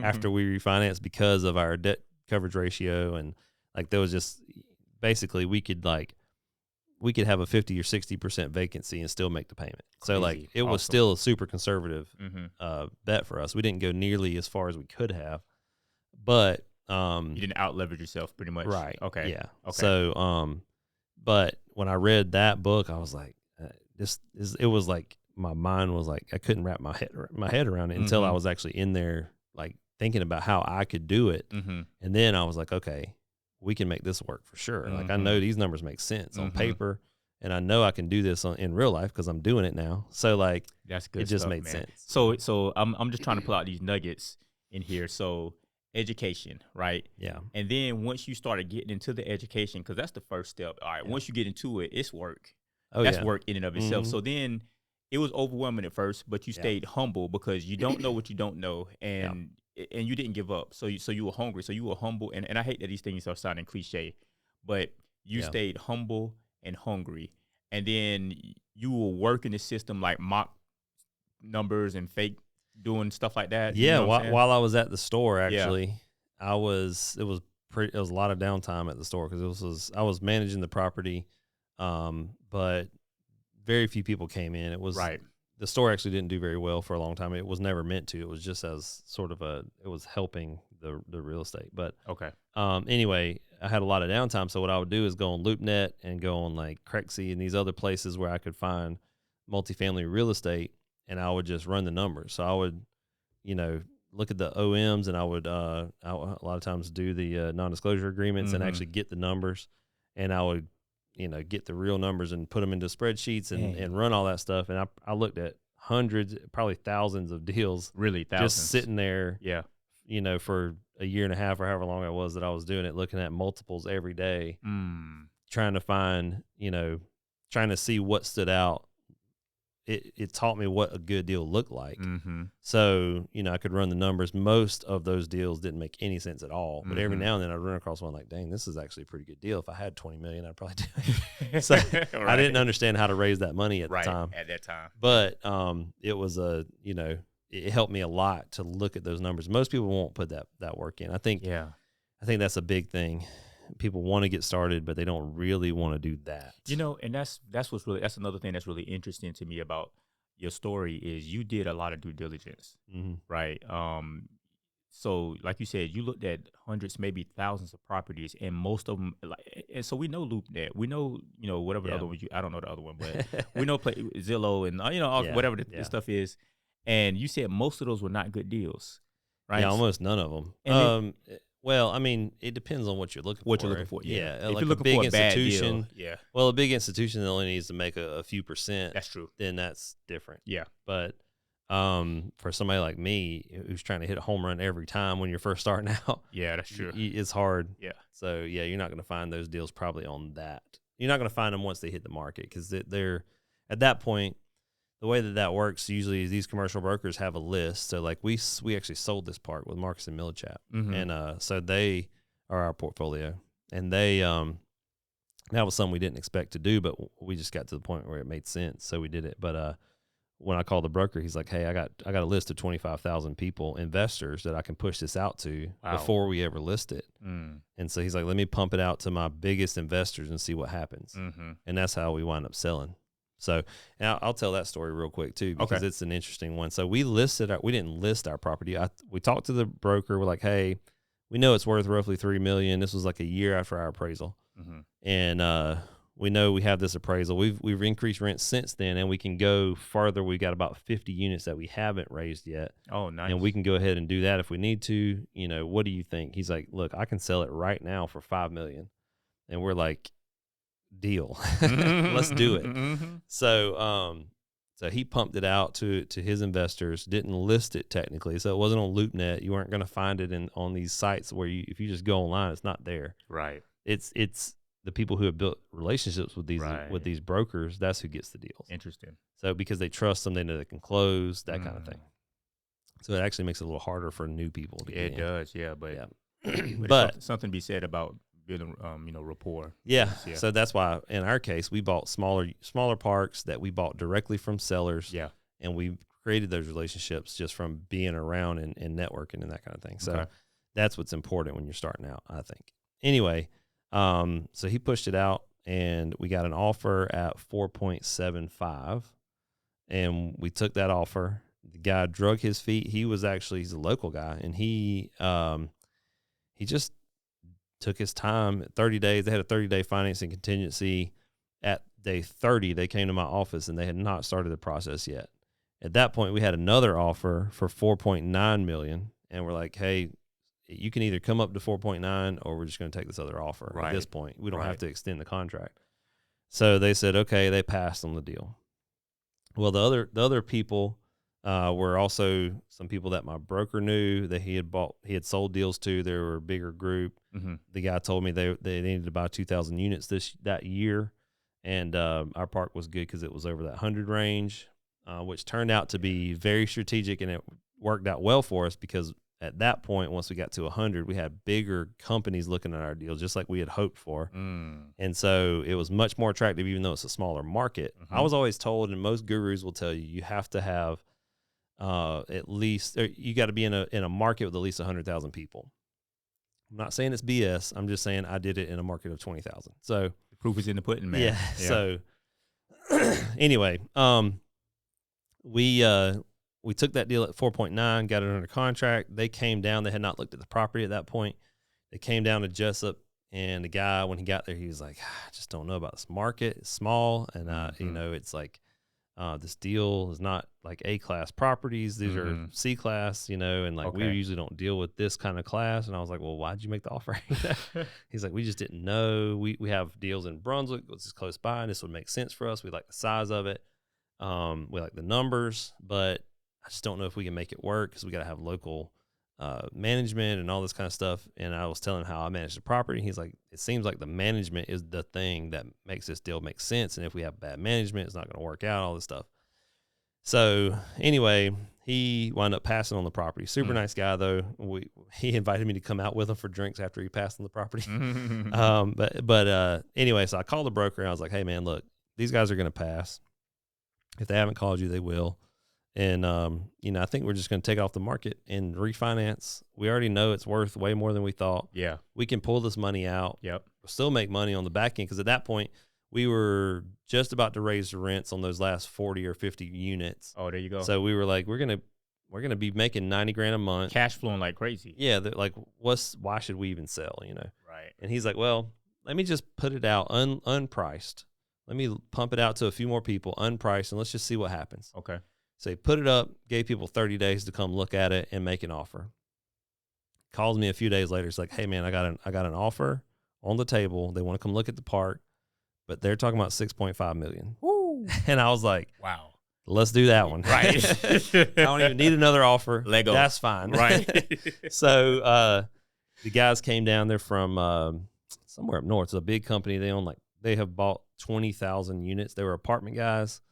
after we refinanced because of our debt coverage ratio. And like there was just basically we could have a 50 or 60% vacancy and still make the payment. Crazy. So like it was still a super conservative bet for us. We didn't go nearly as far as we could have, but you didn't out leverage yourself pretty much. Right. Okay. Yeah. Okay. So but when I read that book, I was like, it was like my mind was like I couldn't wrap my head around it until I was actually in there like thinking about how I could do it. And then I was like, okay, we can make this work for sure. Like I know these numbers make sense on paper, and I know I can do this in real life because I'm doing it now. So like that's good. It just stuff, made man. sense. So I'm just trying to pull out these nuggets in here. So education, right? Yeah. And then once you started getting into the education, because that's the first step. All right. Yeah. Once you get into it, it's work. Oh, that's work in and of itself. So then it was overwhelming at first, but you stayed humble because you don't know what you don't know, and you didn't give up. So you were hungry. So you were humble, and I hate that these things are sounding cliche, but you stayed humble and hungry, and then you will work in the system like mock numbers and fake doing stuff like that. Yeah, you know while I was at the store, actually, it was a lot of downtime at the store because I was managing the property, but very few people came in. It was the store actually didn't do very well for a long time. It was never meant to. It was just as sort of it was helping the real estate. But anyway, I had a lot of downtime. So what I would do is go on LoopNet and go on like Crexy and these other places where I could find multifamily real estate, and I would just run the numbers. So I would, look at the OMs, and I would a lot of times do the non-disclosure agreements and actually get the numbers, and I would get the real numbers and put them into spreadsheets and run all that stuff. And I looked at hundreds, probably thousands of deals, really thousands, just sitting there, for a year and a half or however long it was that I was doing it, looking at multiples every day, trying to find, trying to see what stood out. It taught me what a good deal looked like. So, I could run the numbers. Most of those deals didn't make any sense at all. But every now and then I'd run across one like, dang, this is actually a pretty good deal. If I had 20 million, I'd probably do it. So I didn't understand how to raise that money at the time. At that time. But it was it helped me a lot to look at those numbers. Most people won't put that work in. I think that's a big thing. People want to get started, but they don't really want to do that. And that's another thing that's really interesting to me about your story is you did a lot of due diligence, right? So like you said, you looked at hundreds, maybe thousands of properties, and most of them, and so we know LoopNet, we know, whatever the other one, I don't know the other one, but we know Zillow and whatever the stuff is. And you said most of those were not good deals, right? Yeah, almost none of them. Well, I mean, it depends on what you're looking for. Yeah. If like you're looking for a bad deal, well, a big institution that only needs to make a few percent. That's true. Then that's different. Yeah. But for somebody like me who's trying to hit a home run every time when you're first starting out, that's true. It's hard. Yeah. So you're not going to find those deals probably on that. You're not going to find them once they hit the market because they're at that point. The way that works usually is these commercial brokers have a list. So like we actually sold this park with Marcus and Millichap, and so they are our portfolio, and they that was something we didn't expect to do, but we just got to the point where it made sense, so we did it. But when I called the broker, he's like, "Hey, I got a list of 25,000 investors that I can push this out to before we ever list it." And so he's like, "Let me pump it out to my biggest investors and see what happens." And that's how we wind up selling. So now I'll tell that story real quick too, because it's an interesting one. So we didn't list our property. We talked to the broker. We're like, hey, we know it's worth roughly $3 million. This was like a year after our appraisal. And We know we have this appraisal. We've increased rent since then, and we can go further. We got about 50 units that we haven't raised yet. Oh, nice. And we can go ahead and do that if we need to. You know, what do you think? He's like, look, I can sell it right now for $5 million. And we're like, deal. Let's do it. So he pumped it out to his investors, didn't list it technically. So it wasn't on LoopNet. You weren't going to find it on these sites where if you just go online, it's not there. Right. It's the people who have built relationships with these brokers, that's who gets the deals. Interesting. So because they trust them, they know they can close, that kind of thing. So it actually makes it a little harder for new people to get in. It does, yeah. But, but something to be said about building, rapport. Yeah. So that's why in our case, we bought smaller parks that we bought directly from sellers. Yeah. And we created those relationships just from being around and networking and that kind of thing. So that's what's important when you're starting out, I think. Anyway, so he pushed it out and we got an offer at 4.75 and we took that offer. The guy drug his feet. He's a local guy and he just took his time. 30 days. They had a 30-day financing contingency. At day 30, they came to my office and they had not started the process yet. At that point, we had another offer for $4.9 million, and we're like, "Hey, you can either come up to 4.9, or we're just going to take this other offer." At this point, we don't have to extend the contract. So they said, "Okay." They passed on the deal. Well, the other people were also some people that my broker knew that he had sold deals to. They were a bigger group. Mm-hmm. The guy told me they needed to buy 2,000 units that year, and our park was good because it was over that 100 range, which turned out to be very strategic, and it worked out well for us because at that point, once we got to 100, we had bigger companies looking at our deals, just like we had hoped for. And so it was much more attractive, even though it's a smaller market. Mm-hmm. I was always told, and most gurus will tell you, you have to have at least, you got to be in a market with at least 100,000 people. I'm not saying it's BS. I'm just saying I did it in a market of 20,000. So the proof is in the pudding, man. Yeah. So anyway, we took that deal at 4.9, got it under contract. They came down. They had not looked at the property at that point. They came down to Jessup, and the guy, when he got there, he was like, "I just don't know about this market. It's small, and it's like this deal is not like A-class properties. These are C-class, and like we usually don't deal with this kind of class." And I was like, "Well, why'd you make the offer?" He's like, "We just didn't know. We have deals in Brunswick, which is close by, and this would make sense for us. We like the size of it. We like the numbers, but I just don't know if we can make it work because we got to have local management and all this kind of stuff." And I was telling him how I manage the property. He's like, "It seems like the management is the thing that makes this deal make sense. And if we have bad management, it's not going to work out, all this stuff." So anyway, he wound up passing on the property. Super nice guy, though. He invited me to come out with him for drinks after he passed on the property. But anyway, so I called the broker and I was like, "Hey, man, look, these guys are going to pass. If they haven't called you, they will. And, I think we're just going to take it off the market and refinance. We already know it's worth way more than we thought. Yeah. We can pull this money out. Yep. Still make money on the back end. Because at that point, we were just about to raise the rents on those last 40 or 50 units. Oh, there you go. So we were like, we're going to be making $90,000 a month. Cash flowing like crazy. Yeah. Like, why should we even sell, Right. And he's like, "Well, let me just put it out unpriced. Let me pump it out to a few more people unpriced, and let's just see what happens." Okay. So he put it up, gave people 30 days to come look at it and make an offer. Calls me a few days later. It's like, "Hey, man, I got an offer on the table. They want to come look at the park, but they're talking about $6.5 million." Woo. And I was like, "Wow, let's do that one." Right. I don't even need another offer. Lego. That's fine. Right. So the guys came down. They're from somewhere up north. It's a big company. They have bought 20,000 units. They were apartment guys.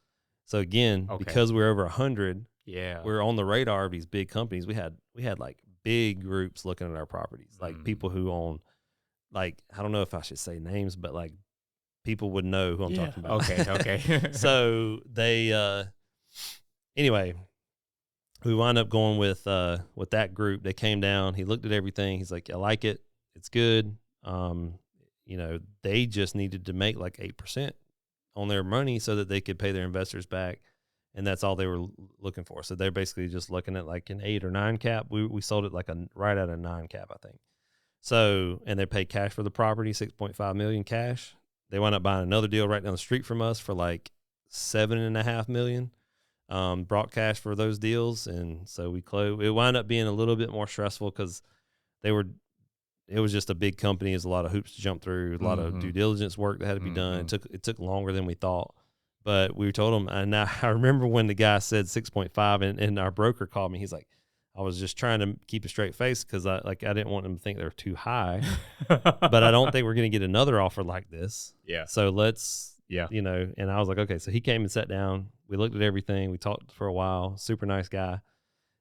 So again, because we're over 100, we're on the radar of these big companies. We had like big groups looking at our properties, like people who own, like, I don't know if I should say names, but like people would know who I'm talking about. Okay. So they, anyway, we wound up going with that group. They came down. He looked at everything. He's like, "I like it. It's good." They just needed to make like 8% on their money so that they could pay their investors back. And that's all they were looking for. So they're basically just looking at like an 8 or 9 cap. We sold it like right at a 9 cap, I think. So, and they paid cash for the property, $6.5 million cash. They wound up buying another deal right down the street from us for like $7.5 million. Brought cash for those deals, and so we closed. It wound up being a little bit more stressful because it was just a big company. There's a lot of hoops to jump through, a lot of due diligence work that had to be done. It took longer than we thought, but we told them. And I remember when the guy said 6.5, and our broker called me. He's like, I was just trying to keep a straight face because I didn't want them to think they were too high, but I don't think we're going to get another offer like this. Yeah. So let's, and I was like, okay. So he came and sat down. We looked at everything. We talked for a while. Super nice guy.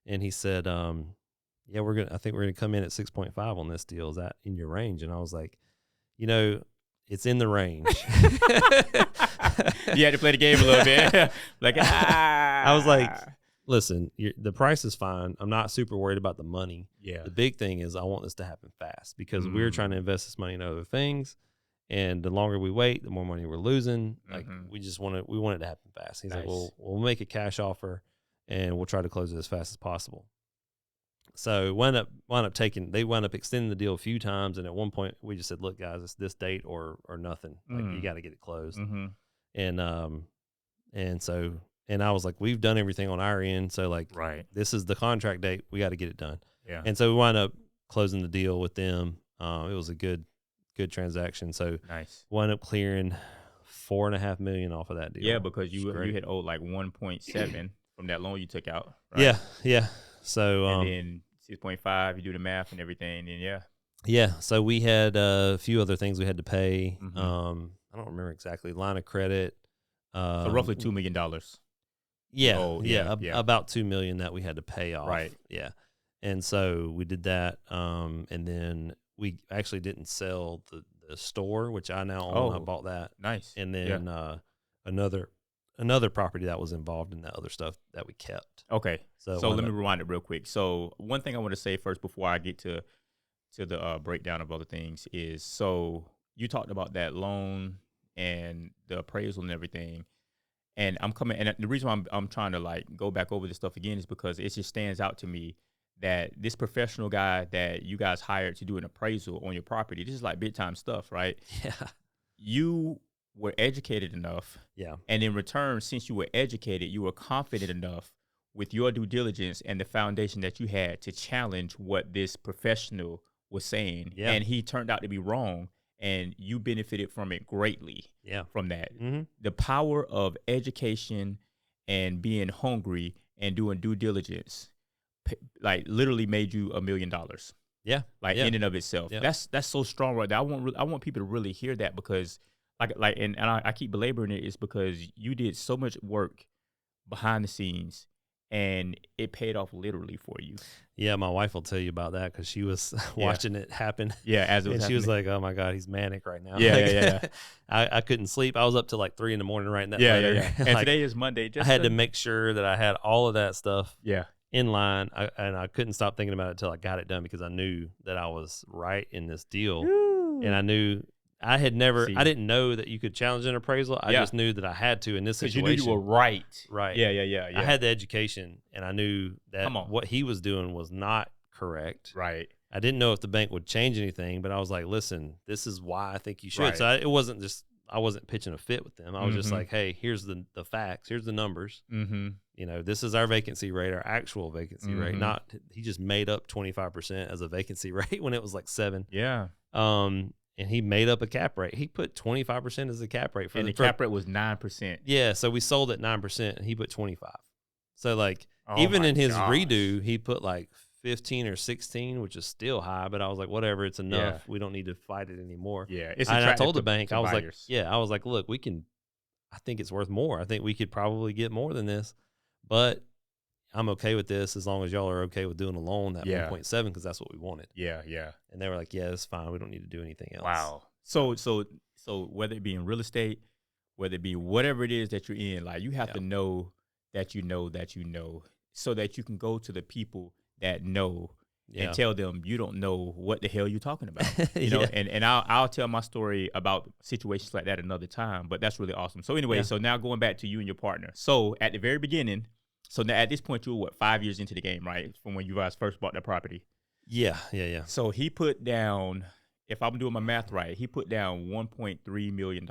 And he said, yeah, I think we're gonna come in at 6.5 on this deal. Is that in your range? And I was like, it's in the range. You had to play the game a little bit. I was like, listen, the price is fine. I'm not super worried about the money. Yeah. The big thing is I want this to happen fast because we're trying to invest this money in other things. And the longer we wait, the more money we're losing. Like we want it to happen fast. He's like, well, we'll make a cash offer and we'll try to close it as fast as possible. So they wound up extending the deal a few times, and at one point we just said, "Look, guys, it's this date or nothing. Like you got to get it closed." And I was like, "We've done everything on our end, so like, this is the contract date. We got to get it done." Yeah. And so we wound up closing the deal with them. It was a good transaction. So nice. Wound up clearing $4.5 million off of that deal. Yeah, because you had owed like 1.7 from that loan you took out. Right? Yeah. So and then 6.5, you do the math and everything, and yeah. So we had a few other things we had to pay. I don't remember exactly. Line of credit. So roughly $2 million. Yeah, about $2 million that we had to pay off. Right. Yeah, and so we did that. And then we actually didn't sell the store, which I now own. I bought that. Nice. And then another property that was involved in that other stuff that we kept. Okay. So let me rewind it real quick. So one thing I want to say first before I get to the breakdown of other things is, so you talked about that loan and the appraisal and everything. And the reason why I'm trying to like go back over this stuff again is because it just stands out to me that this professional guy that you guys hired to do an appraisal on your property, this is like big time stuff, right? Yeah. You were educated enough. Yeah. And in return, since you were educated, you were confident enough with your due diligence and the foundation that you had to challenge what this professional was saying. Yeah. And he turned out to be wrong, and you benefited from it greatly. Yeah. From that. Mm-hmm. The power of education and being hungry and doing due diligence, like literally made you $1 million. Yeah. Like in and of itself. Yeah. That's so strong right there. I want people to really hear that, because and I keep belaboring it, is because you did so much work behind the scenes and it paid off literally for you. Yeah, my wife will tell you about that because she was watching it happen. Yeah, as it was and happening. She was like, "Oh my God, he's manic right now." Yeah. I couldn't sleep. I was up till like 3 a.m. writing that letter. Yeah. And like, today is Monday. I had to make sure that I had all of that stuff in line. And I couldn't stop thinking about it until I got it done, because I knew that I was right in this deal. Woo. And I knew I didn't know that you could challenge an appraisal. I just knew that I had to in this situation. Because you knew you were right. Right. Yeah. I had the education, and I knew that what he was doing was not correct. Right. I didn't know if the bank would change anything, but I was like, listen, this is why I think you should. Right. So it wasn't just, I wasn't pitching a fit with them. I was just like, hey, here's the facts. Here's the numbers. Mm-hmm. This is our vacancy rate, our actual vacancy rate. Not, he just made up 25% as a vacancy rate when it was like 7. Yeah. And he made up a cap rate. He put 25% as a cap rate. And the cap rate was 9%. Yeah, so we sold at 9%, and he put 25. So like, even in his redo, he put like 15 or 16, which is still high. But I was like, whatever, it's enough. Yeah. We don't need to fight it anymore. Yeah, and I told the bank, I was like, look, I think it's worth more. I think we could probably get more than this, but I'm okay with this as long as y'all are okay with doing a loan at 1.7, because that's what we wanted. Yeah. And they were like, yeah, it's fine. We don't need to do anything else. Wow. So whether it be in real estate, whether it be whatever it is that you're in, like, you have to know that you know that you know, so that you can go to the people that know and tell them you don't know what the hell you're talking about. You know, and I'll tell my story about situations like that another time, but that's really awesome. So anyway, so now going back to you and your partner. So at the very beginning, so now at this point you were 5 years into the game, right? From when you guys first bought that property. Yeah. So he put down if I'm doing my math right, he put down $1.3 million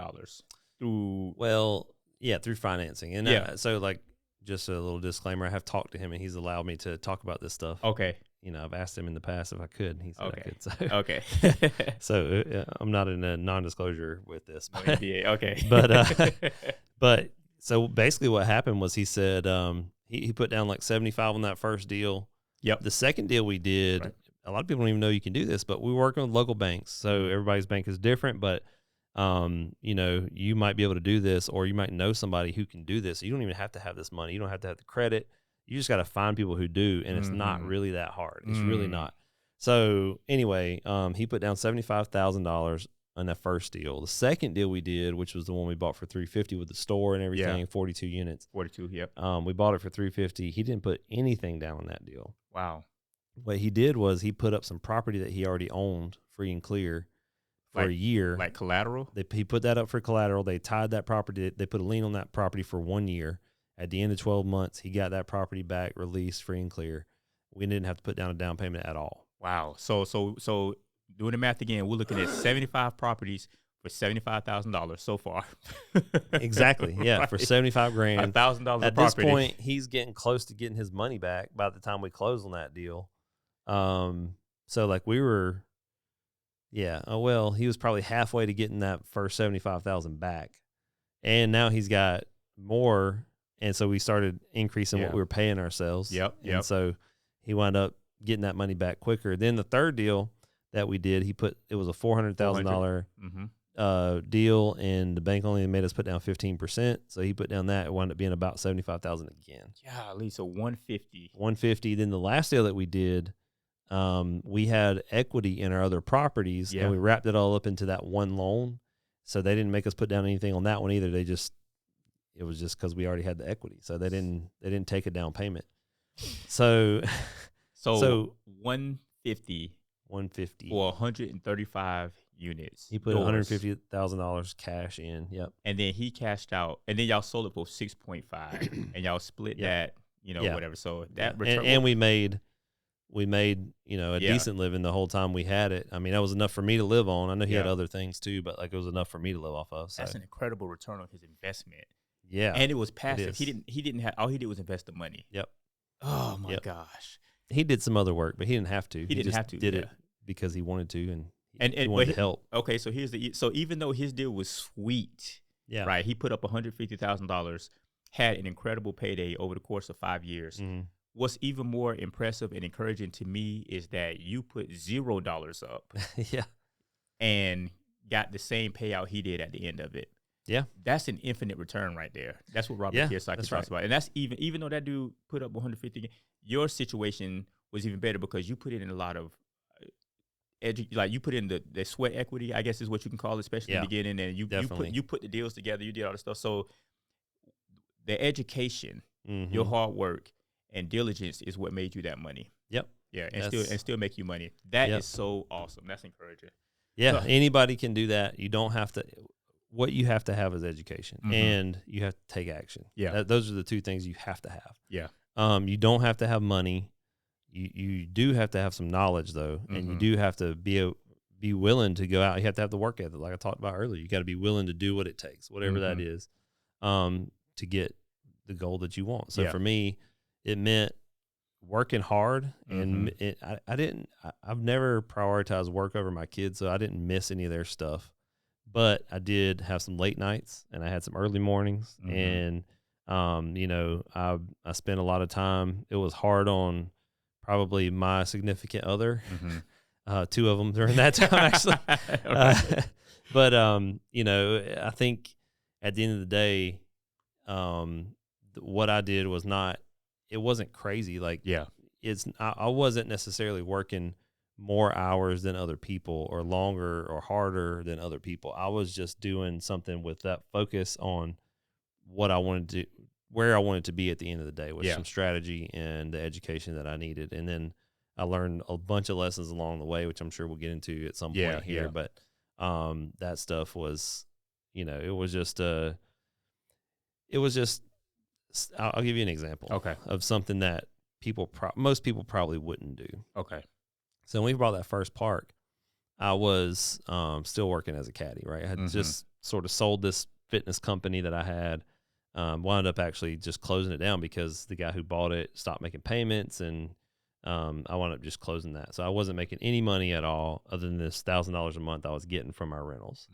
through. Well, yeah, through financing. And Yeah. so like, just a little disclaimer, I have talked to him and he's allowed me to talk about this stuff. Okay. You know, I've asked him in the past if I could, and he said I could. So, Okay. so I'm not in a non-disclosure with this. No NDA. Okay. But so basically what happened was he said he put down like 75 on that first deal. Yep. The second deal we did, Right. a lot of people don't even know you can do this, but we were working with local banks. So everybody's bank is different, but you know, you might be able to do this, or you might know somebody who can do this. So you don't even have to have this money. You don't have to have the credit. You just got to find people who do, and it's not really that hard. It's really not. So anyway, he put down $75,000 on that first deal. The second deal we did, which was the one we bought for $350 with the store and everything, 42 units. 42. Yep. We bought it for $350. He didn't put anything down on that deal. Wow. What he did was he put up some property that he already owned, free and clear, for a year. Like collateral? He put that up for collateral. They tied that property. They put a lien on that property for 1 year. At the end of 12 months, he got that property back, released, free and clear. We didn't have to put down a down payment at all. Wow. So doing the math again, we're looking at 75 properties for $75,000 so far. Exactly. Yeah, right. For 75 grand. $1,000 At this point, he's getting close to getting his money back by the time we close on that deal. So like we were, yeah. Oh well, he was probably halfway to getting that first 75,000 back, and now he's got more. And so we started increasing what we were paying ourselves. Yep. And so he wound up getting that money back quicker. Then the third deal that we did, it was a $400,000 deal, and the bank only made us put down 15%. So he put down that. It wound up being about 75,000 again. Yeah, at least a 150. 150. Then the last deal that we did, we had equity in our other properties, and we wrapped it all up into that one loan. So they didn't make us put down anything on that one either. It was just because we already had the equity, so they didn't take a down payment. So 150 for 135 units. He put $150,000 cash in. Yep. And then he cashed out, and then y'all sold it for 6.5, and y'all split that, whatever. So that return, and we made a decent living the whole time we had it. I mean, that was enough for me to live on. I know he had other things too, but like it was enough for me to live off of. So. That's an incredible return on his investment. Yeah. And it was passive. He didn't have, all he did was invest the money. Yep. Oh my gosh. He did some other work, but he didn't have to. He didn't have to. Did it because he wanted to, and he wanted wanted to help. Okay, so so even though his deal was sweet, right? He put up $150,000, had an incredible payday over the course of 5 years. Mm-hmm. What's even more impressive and encouraging to me is that you put $0 up, and got the same payout he did at the end of it. Yeah, that's an infinite return right there. That's what Robert Kiyosaki talks about, and that's even though that dude put up 150, your situation was even better because you put it in a lot of you put in the sweat equity, I guess is what you can call it, especially in the beginning, and you put the deals together, you did all the stuff. So the education, your hard work and diligence is what made you that money. Yep. Yeah, and still make you money. That is so awesome. That's encouraging. Yeah, anybody can do that. You don't have to. What you have to have is education, and you have to take action. Yeah, those are the two things you have to have. Yeah. You don't have to have money. You do have to have some knowledge though, and you do have to be willing to go out. You have to have the work ethic, like I talked about earlier. You got to be willing to do what it takes, whatever that is, to get the goal that you want. So for me, it meant working hard, and I've never prioritized work over my kids, so I didn't miss any of their stuff. But I did have some late nights, and I had some early mornings, and I spent a lot of time. It was hard on probably my significant other, two of them during that time actually. But I think at the end of the day, what I did was it wasn't crazy. Like I wasn't necessarily working more hours than other people or longer or harder than other people. I was just doing something with that focus on what I wanted to, where I wanted to be at the end of the day with some strategy and the education that I needed. And then I learned a bunch of lessons along the way, which I'm sure we'll get into at some point here. But that stuff was, it was just I'll give you an example of something that most people probably wouldn't do. Okay. So when we bought that first park, I was still working as a caddy, right? I had just sort of sold this fitness company that I had, wound up actually just closing it down because the guy who bought it stopped making payments, and I wound up just closing that. So I wasn't making any money at all other than this $1,000 a month I was getting from our rentals.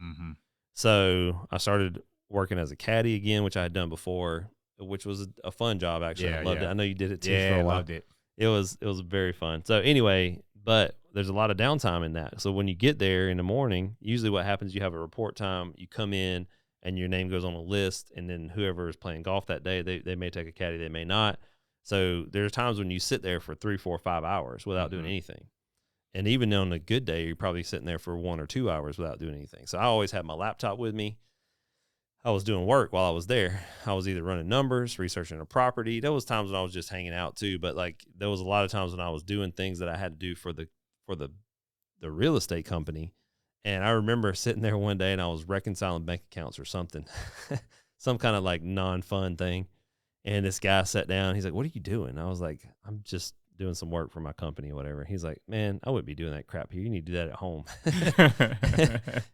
So I started working as a caddy again, which I had done before, which was a fun job, actually. I loved it. I know you did it too for a while. I loved it. It was very fun. So anyway, but there's a lot of downtime in that. So when you get there in the morning, usually what happens, you have a report time, you come in and your name goes on a list, and then whoever is playing golf that day, they may take a caddy, they may not. So there's times when you sit there for 3, 4, 5 hours without doing anything. And even on a good day, you're probably sitting there for 1 or 2 hours without doing anything. So I always had my laptop with me. I was doing work while I was there. I was either running numbers, researching a property. There was times when I was just hanging out too, but like there was a lot of times when I was doing things that I had to do for the real estate company. And I remember sitting there one day and I was reconciling bank accounts or something, some kind of like non-fun thing. And this guy sat down. He's like, "What are you doing?" I was like, "I'm just doing some work for my company or whatever." He's like, "Man, I wouldn't be doing that crap here. You need to do that at home."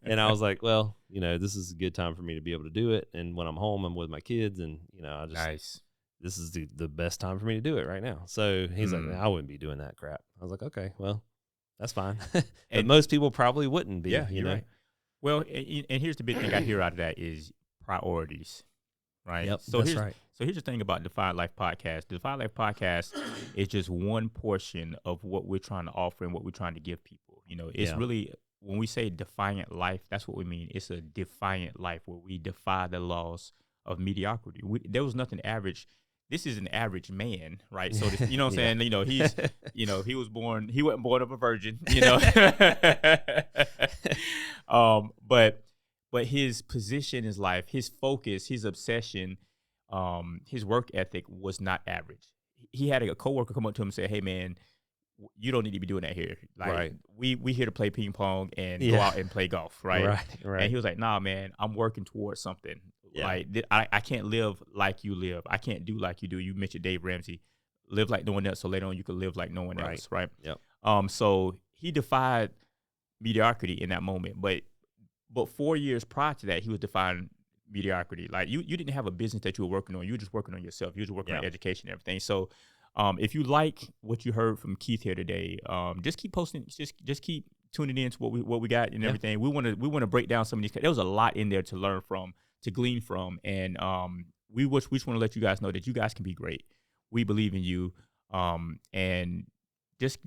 And I was like, "Well, this is a good time for me to be able to do it. And when I'm home, I'm with my kids, and I just this is the best time for me to do it right now." So he's like, "Man, I wouldn't be doing that crap." I was like, "Okay, well, that's fine." And most people probably wouldn't be. You're right. Well, and here's the big thing I hear out of that is priorities. Right. Yep, so that's right. So here's the thing about Defiant Life Podcast. The Defiant Life Podcast is just one portion of what we're trying to offer and what we're trying to give people. It's really, when we say defiant life, that's what we mean. It's a defiant life where we defy the laws of mediocrity. There was nothing average. This is an average man, right? So you know what I'm saying? He's he wasn't born of a virgin, But his position in life, his focus, his obsession, his work ethic was not average. He had a coworker come up to him and say, "Hey, man, you don't need to be doing that here. Like, we here to play ping pong and go out and play golf, right?" Right. And he was like, "Nah, man, I'm working towards something. Like, I can't live like you live. I can't do like you do. You mentioned Dave Ramsey, live like no one else, so later on you can live like no one else, right?" Yep. So he defied mediocrity in that moment, but 4 years prior to that, he was defying mediocrity. Like, you didn't have a business that you were working on. You were just working on yourself. You were just working on education and everything. So if you like what you heard from Keith here today, just keep posting. Just keep tuning in to what we got and everything. We want to break down some of these. There was a lot in there to learn from, to glean from, and we just want to let you guys know that you guys can be great. We believe in you, and just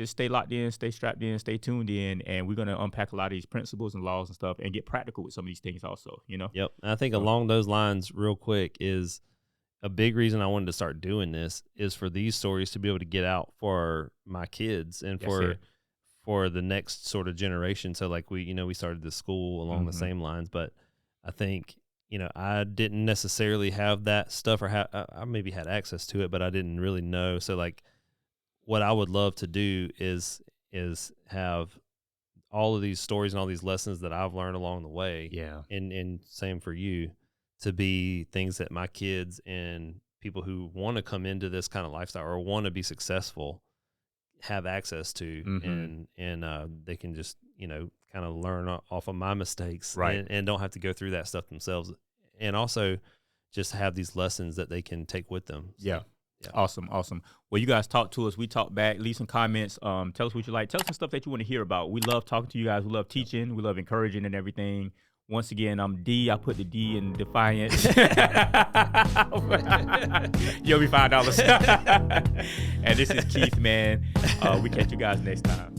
stay locked in, stay strapped in, stay tuned in, and we're gonna unpack a lot of these principles and laws and stuff, and get practical with some of these things also. Yep. And I think along those lines, real quick, is a big reason I wanted to start doing this is for these stories to be able to get out for my kids and for the next sort of generation. So like we started this school along the same lines, but I think I didn't necessarily have that stuff, or I maybe had access to it, but I didn't really know. So like, what I would love to do is have all of these stories and all these lessons that I've learned along the way. Yeah. And same for you, to be things that my kids and people who want to come into this kind of lifestyle or want to be successful have access to, and they can just, kind of learn off of my mistakes, and don't have to go through that stuff themselves. And also just have these lessons that they can take with them. So, yeah. Awesome. Well, you guys talk to us. We talk back. Leave some comments. Tell us what you like. Tell us some stuff that you want to hear about. We love talking to you guys. We love teaching. We love encouraging and everything. Once again, I'm D. I put the D in Defiant. You'll be $5. And this is Keith, man. We catch you guys next time.